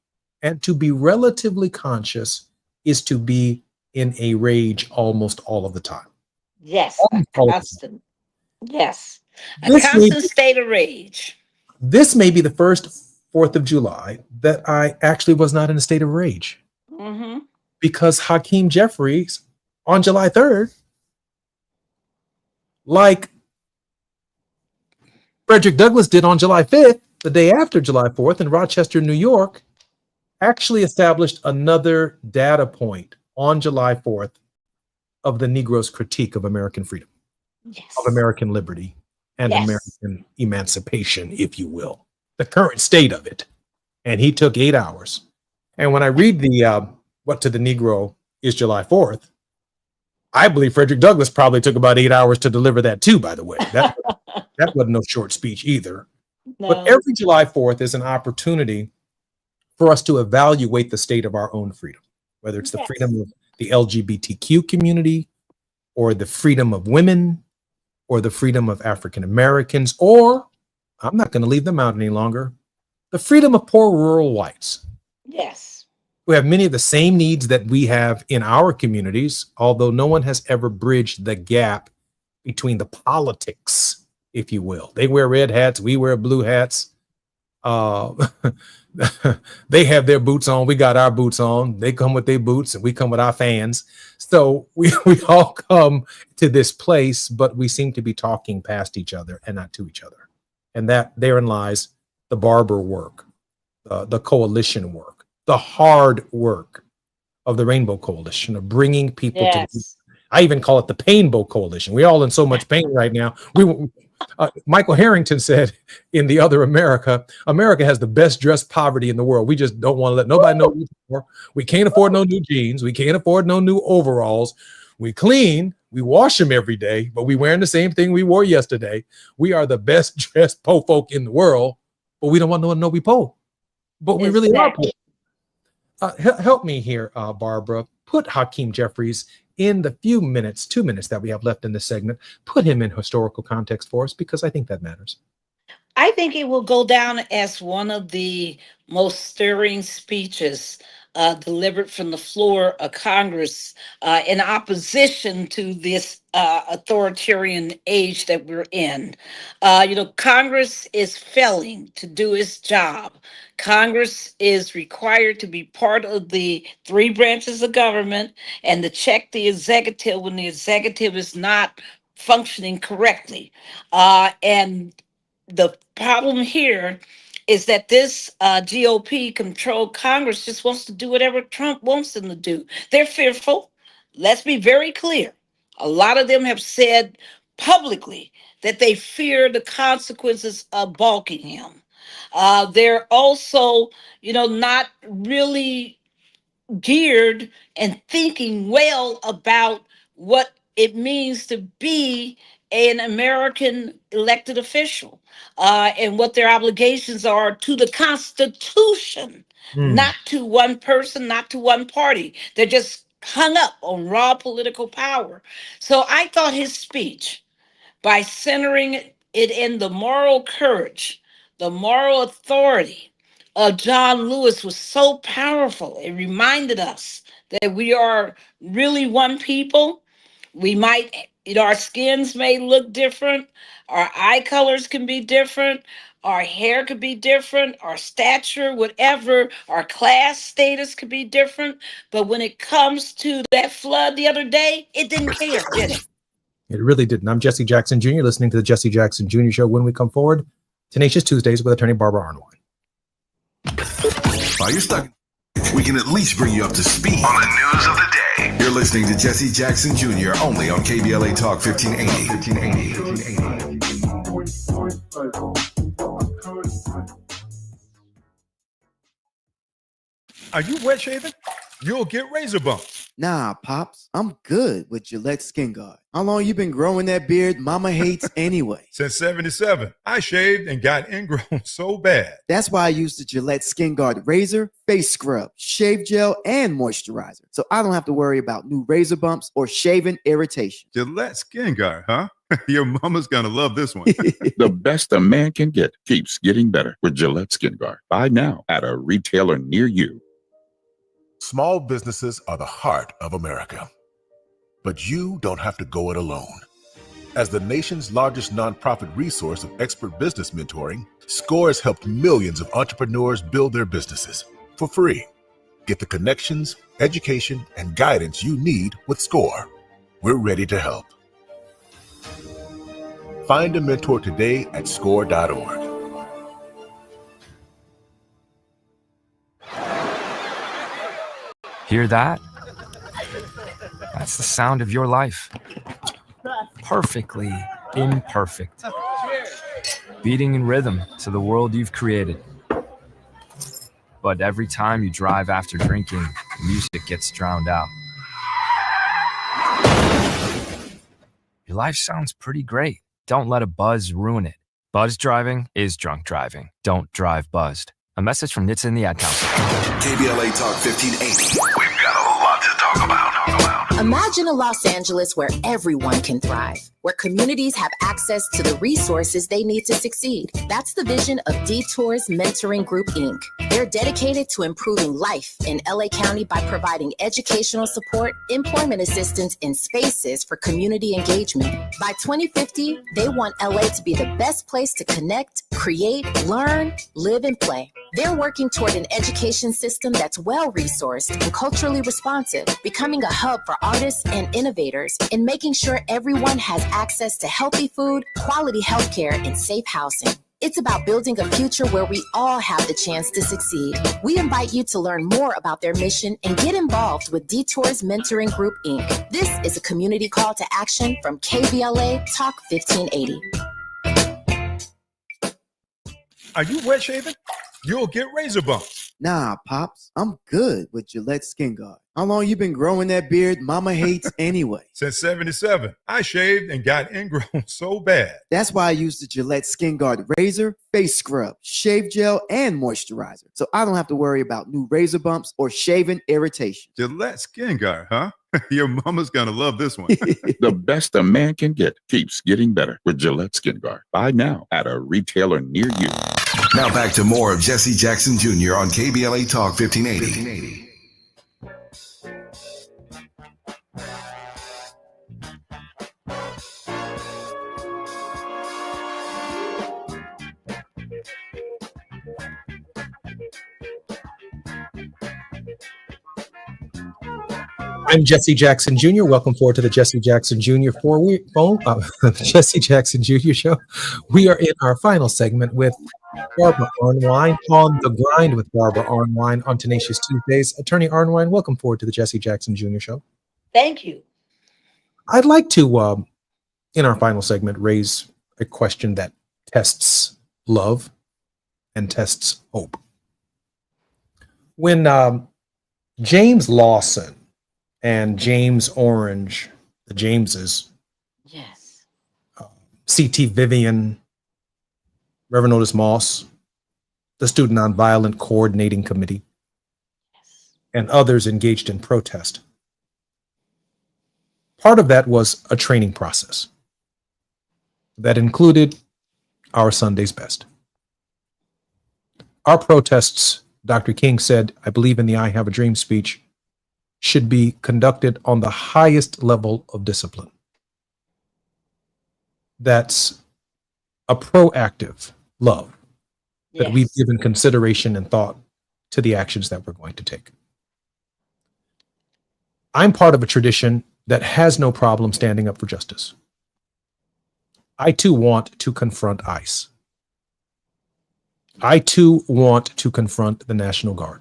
and to be relatively conscious is to be in a rage almost all of the time. Yes, a constant. Yes, a constant state of rage. This may be the first 4th of July that I actually was not in a state of rage. Mm-hmm. Because Hakeem Jeffries on July 3rd, like Frederick Douglass did on July 5th, the day after July 4th in Rochester, New York, actually established another data point on July 4th of the Negro's critique of American freedom, of American liberty, and American emancipation, if you will, the current state of it. And he took 8 hours. And when I read the What to the Negro is July 4th, I believe Frederick Douglass probably took about 8 hours to deliver that too, by the way. That wasn't no short speech either. No. But every July 4th is an opportunity for us to evaluate the state of our own freedom, whether it's the freedom of the LGBTQ community or the freedom of women or the freedom of African Americans, or I'm not going to leave them out any longer, the freedom of poor rural whites. Yes. Who have many of the same needs that we have in our communities, although no one has ever bridged the gap between the politics, if you will. They wear red hats, we wear blue hats. They have their boots on, we got our boots on. They come with their boots and we come with our fans. So we all come to this place, but we seem to be talking past each other and not to each other. And that therein lies the barber work, the coalition work, the hard work of the Rainbow Coalition of bringing people to. I even call it the Painbow Coalition. We're all in so much pain right now. Michael Harrington said in The Other America, America has the best dressed poverty in the world. We just don't want to let nobody know more. We can't afford no new jeans. We can't afford no new overalls. We clean. We wash them every day, but we wearing the same thing we wore yesterday. We are the best dressed po folk in the world, but we don't want no one to know we po. But we really are po. Help me here, Barbara. Put Hakeem Jeffries in the 2 minutes that we have left in this segment. Put him in historical context for us, because I think that matters. I think it will go down as one of the most stirring speeches delivered from the floor of Congress in opposition to this authoritarian age that we're in. Congress is failing to do its job. Congress is required to be part of the 3 branches of government and to check the executive when the executive is not functioning correctly. And the problem here is that this GOP controlled Congress just wants to do whatever Trump wants them to do. They're fearful. Let's be very clear. A lot of them have said publicly that they fear the consequences of balking him. They're also, not really geared and thinking well about what it means to be an American elected official, and what their obligations are to the Constitution, not to one person, not to one party. They're just hung up on raw political power. So I thought his speech, by centering it in the moral courage, the moral authority of John Lewis, was so powerful. It reminded us that we are really one people. We might, our skins may look different, our eye colors can be different, our hair could be different, our stature, whatever, our class status could be different. But when it comes to that flood the other day, it didn't care, did it? It really didn't. I'm Jesse Jackson Jr., listening to the Jesse Jackson Jr. Show. When we come forward, Tenacious Tuesdays with attorney Barbara Arnwine. While you're stuck, we can at least bring you up to speed on the news of the day. You're listening to Jesse Jackson Jr. only on KBLA Talk 1580. Are you wet shaving? You'll get razor bumps. Nah, Pops, I'm good with Gillette Skin Guard. How long you been growing that beard Mama hates anyway? Since 77. I shaved and got ingrown so bad. That's why I use the Gillette Skin Guard razor, face scrub, shave gel, and moisturizer. So I don't have to worry about new razor bumps or shaving irritation. Gillette Skin Guard, huh? Your mama's gonna love this one. The best a man can get keeps getting better with Gillette Skin Guard. Buy now at a retailer near you. Small businesses are the heart of America. But you don't have to go it alone. As the nation's largest nonprofit resource of expert business mentoring, SCORE has helped millions of entrepreneurs build their businesses for free. Get the connections, education, and guidance you need with SCORE. We're ready to help. Find a mentor today at score.org. Hear that? That's the sound of your life. Perfectly imperfect. Beating in rhythm to the world you've created. But every time you drive after drinking, music gets drowned out. Your life sounds pretty great. Don't let a buzz ruin it. Buzz driving is drunk driving. Don't drive buzzed. A message from NHTSA and the Ad Council. KBLA Talk 1580. We've got a lot to talk about. Imagine a Los Angeles where everyone can thrive, where communities have access to the resources they need to succeed. That's the vision of Detours Mentoring Group, Inc. They're dedicated to improving life in LA County by providing educational support, employment assistance, and spaces for community engagement. By 2050, they want LA to be the best place to connect, create, learn, live, and play. They're working toward an education system that's well-resourced and culturally responsive, becoming a hub for artists and innovators, and making sure everyone has access to healthy food, quality healthcare, and safe housing. It's about building a future where we all have the chance to succeed. We invite you to learn more about their mission and get involved with Detours Mentoring Group, Inc. This is a community call to action from KBLA Talk 1580. Are you wet shaving? You'll get razor bumps. Nah, Pops, I'm good with Gillette Skin Guard. How long you been growing that beard Mama hates anyway? Since 77. I shaved and got ingrown so bad. That's why I use the Gillette Skin Guard razor, face scrub, shave gel, and moisturizer. So I don't have to worry about new razor bumps or shaving irritation. Gillette Skin Guard, huh? Your mama's gonna love this one. The best a man can get keeps getting better with Gillette Skin Guard. Buy now at a retailer near you. Now back to more of Jesse Jackson Jr. on KBLA Talk 1580. I'm Jesse Jackson Jr. Welcome forward to the Jesse Jackson Jr. Jesse Jackson Jr. Show. We are in our final segment with Barbara Arnwine, on the grind with Barbara Arnwine on Tenacious Tuesdays. Attorney Arnwine, welcome forward to the Jesse Jackson Jr. Show. Thank you. I'd like to, in our final segment, raise a question that tests love and tests hope. When James Lawson and James Orange the Jameses, Yes. C.T. Vivian, Reverend Otis Moss, the Student Nonviolent Coordinating Committee, and others engaged in protest. Part of that was a training process that included our Sunday's best. Our protests, Dr. King said, I believe in the I Have a Dream speech, should be conducted on the highest level of discipline. That's a proactive love that we've given consideration and thought to the actions that we're going to take. I'm part of a tradition that has no problem standing up for justice. I too want to confront ICE. I too want to confront the National Guard.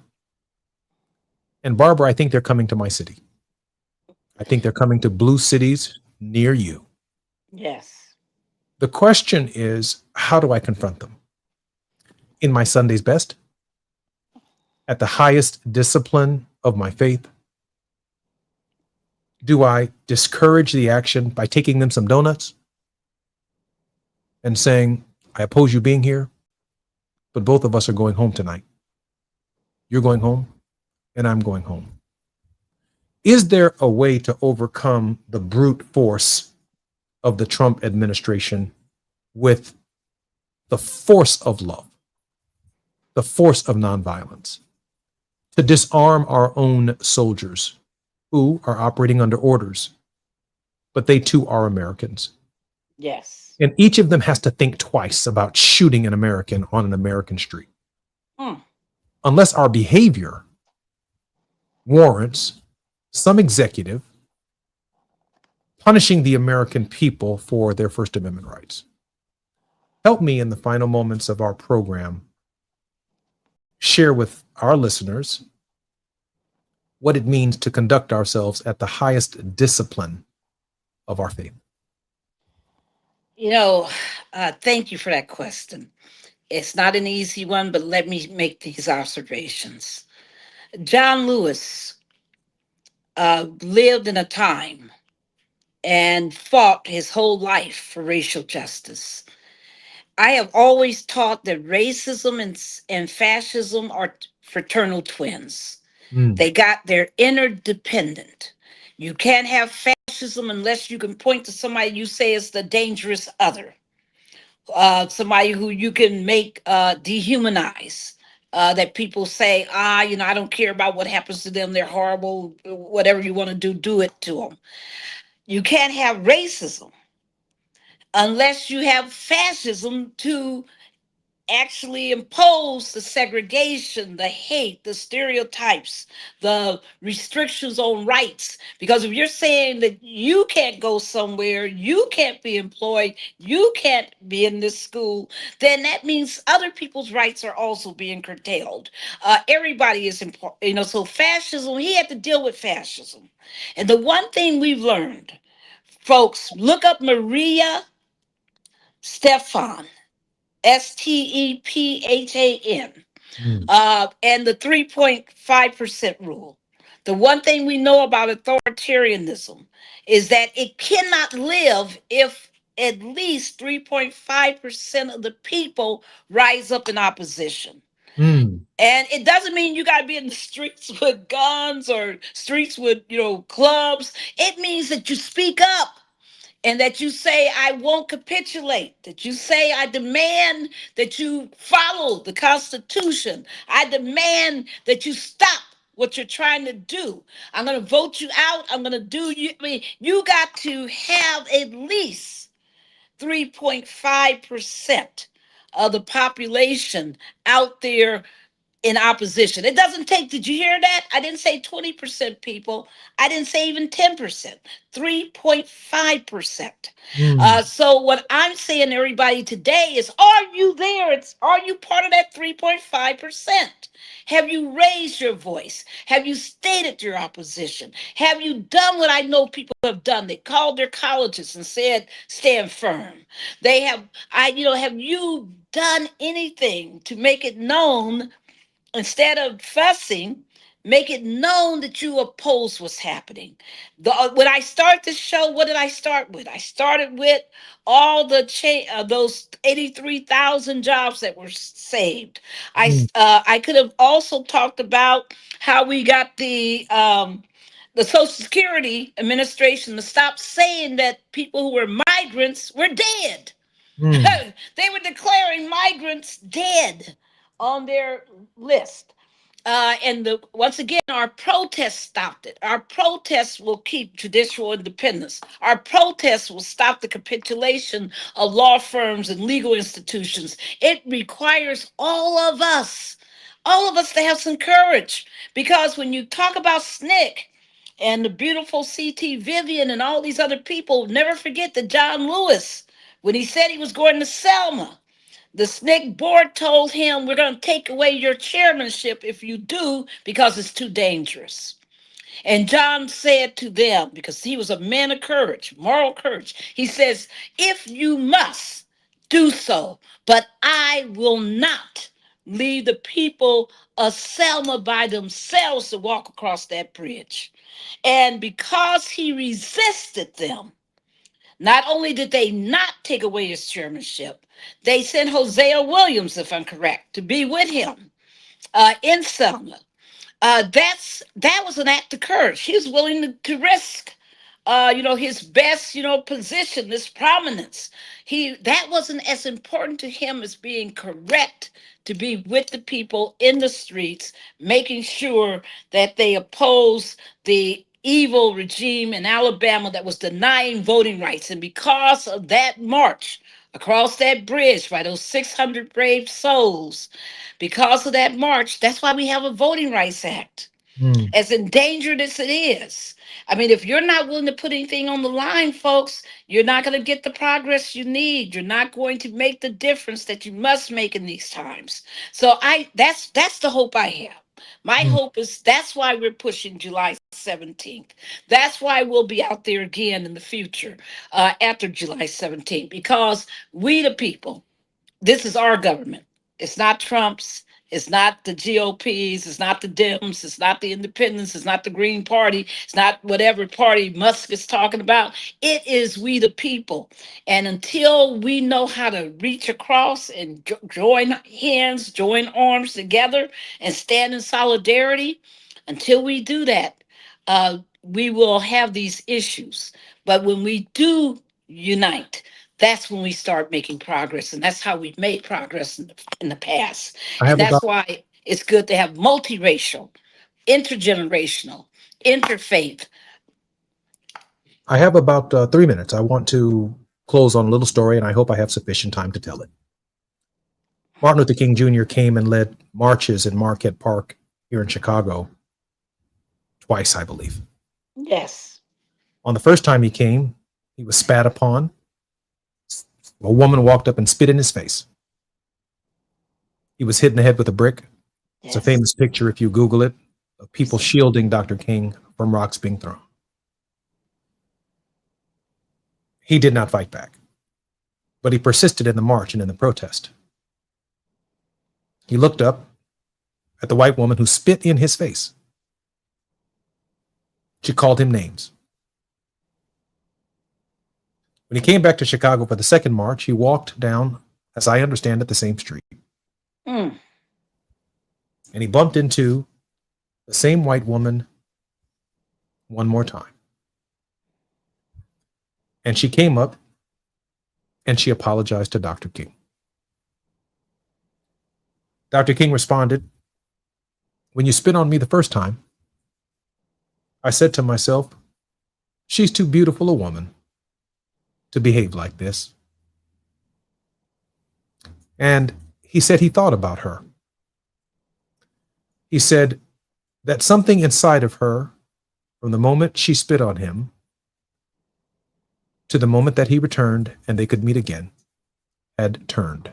And Barbara, I think they're coming to my city. I think they're coming to blue cities near you. Yes. The question is, how do I confront them? In my Sunday's best? At the highest discipline of my faith? Do I discourage the action by taking them some donuts and saying, I oppose you being here, but both of us are going home tonight. You're going home, and I'm going home. Is there a way to overcome the brute force of the Trump administration with the force of love, the force of nonviolence, to disarm our own soldiers who are operating under orders, but they too are Americans? Yes. And each of them has to think twice about shooting an American on an American street. Unless our behavior warrants some executive punishing the American people for their First Amendment rights. Help me in the final moments of our program share with our listeners what it means to conduct ourselves at the highest discipline of our faith. Thank you for that question. It's not an easy one, but let me make these observations. John Lewis lived in a time and fought his whole life for racial justice. I have always taught that racism and fascism are fraternal twins. They got their interdependent. You can't have fascism unless you can point to somebody you say is the dangerous other, somebody who you can make dehumanize. That people say, I don't care about what happens to them. They're horrible. Whatever you want to do it to them. You can't have racism unless you have fascism to actually impose the segregation, the hate, the stereotypes, the restrictions on rights. Because if you're saying that you can't go somewhere, you can't be employed, you can't be in this school, then that means other people's rights are also being curtailed. Everybody is important, so fascism, he had to deal with fascism. And the one thing we've learned, folks, look up Maria Stephan, Stephan, and the 3.5% rule. The one thing we know about authoritarianism is that it cannot live if at least 3.5% of the people rise up in opposition. And it doesn't mean you got to be in the streets with guns or streets with, clubs. It means that you speak up. And that you say, I won't capitulate. That you say, I demand that you follow the Constitution. I demand that you stop what you're trying to do. I'm going to vote you out. I'm going to do you. You got to have at least 3.5% of the population out there in opposition. It doesn't take, did you hear that? I didn't say 20% people. I didn't say even 10%, 3.5%. So what I'm saying to everybody today is, are you there? Are you part of that 3.5%? Have you raised your voice? Have you stated your opposition? Have you done what I know people have done? They called their colleges and said, stand firm. They have, have you done anything to make it known? Instead of fussing, Make it known that you oppose what's happening. When I start the show, what did I start with? I started with all the those 83,000 jobs that were saved. I could have also talked about how we got the Social Security Administration to stop saying that people who were migrants were dead. They were declaring migrants dead on their list. Once again, our protests stopped it. Our protests will keep judicial independence. Our protests will stop the capitulation of law firms and legal institutions. It requires all of us to have some courage. Because when you talk about SNCC and the beautiful C.T. Vivian and all these other people, never forget that John Lewis, when he said he was going to Selma, the SNCC board told him, we're going to take away your chairmanship if you do, because it's too dangerous. And John said to them, because he was a man of courage, moral courage, he says, if you must, do so, but I will not leave the people of Selma by themselves to walk across that bridge. And because he resisted them, not only did they not take away his chairmanship, they sent Hosea Williams, if I'm correct, to be with him in Selma. That was an act of courage. He was willing to risk, his best, position, this prominence. That wasn't as important to him as being correct, to be with the people in the streets, making sure that they oppose the evil regime in Alabama that was denying voting rights. And because of that march across that bridge by those 600 brave souls, because of that march, that's why we have a Voting Rights Act. As endangered as it is. I mean, if you're not willing to put anything on the line, folks, you're not going to get the progress you need. You're not going to make the difference that you must make in these times. So that's the hope I have. My hope is that's why we're pushing July 17th. That's why we'll be out there again in the future after July 17th, because we the people, this is our government. It's not Trump's. It's not the GOP's. It's not the Dems. It's not the Independents. It's not the Green Party. It's not whatever party Musk is talking about. It is we the people. And until we know how to reach across and join hands, join arms together and stand in solidarity, until we do that, we will have these issues. But when we do unite, that's when we start making progress. And that's how we've made progress in the past. And that's why it's good to have multiracial, intergenerational, interfaith. I have about 3 minutes. I want to close on a little story, and I hope I have sufficient time to tell it. Martin Luther King Jr. came and led marches in Marquette Park here in Chicago twice, I believe. Yes. On the first time he came, he was spat upon. A woman walked up and spit in his face. He was hit in the head with a brick. It's a famous picture, if you Google it, of people shielding Dr. King from rocks being thrown. He did not fight back, but he persisted in the march and in the protest. He looked up at the white woman who spit in his face. She called him names. When he came back to Chicago for the second march, he walked down, as I understand it, the same street. And he bumped into the same white woman one more time. And she came up and she apologized to Dr. King. Dr. King responded, "When you spit on me the first time, I said to myself, she's too beautiful a woman to behave like this." And he said he thought about her. He said that something inside of her, from the moment she spit on him to the moment that he returned and they could meet again, had turned.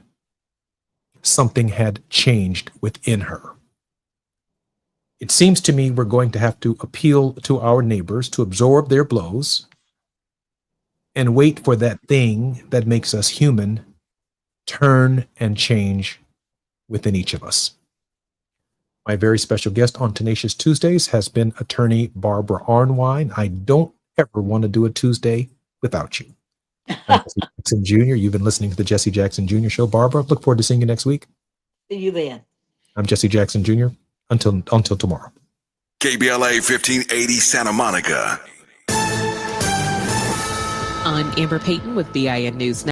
Something had changed within her. It seems to me we're going to have to appeal to our neighbors to absorb their blows and wait for that thing that makes us human turn and change within each of us. My very special guest on Tenacious Tuesdays has been attorney Barbara Arnwine. I don't ever want to do a Tuesday without you. I'm Jesse Jackson Jr. You've been listening to the Jesse Jackson Jr. Show. Barbara, look forward to seeing you next week. See you then. I'm Jesse Jackson Jr. Until tomorrow. KBLA 1580 Santa Monica. I'm Amber Payton with BIN News.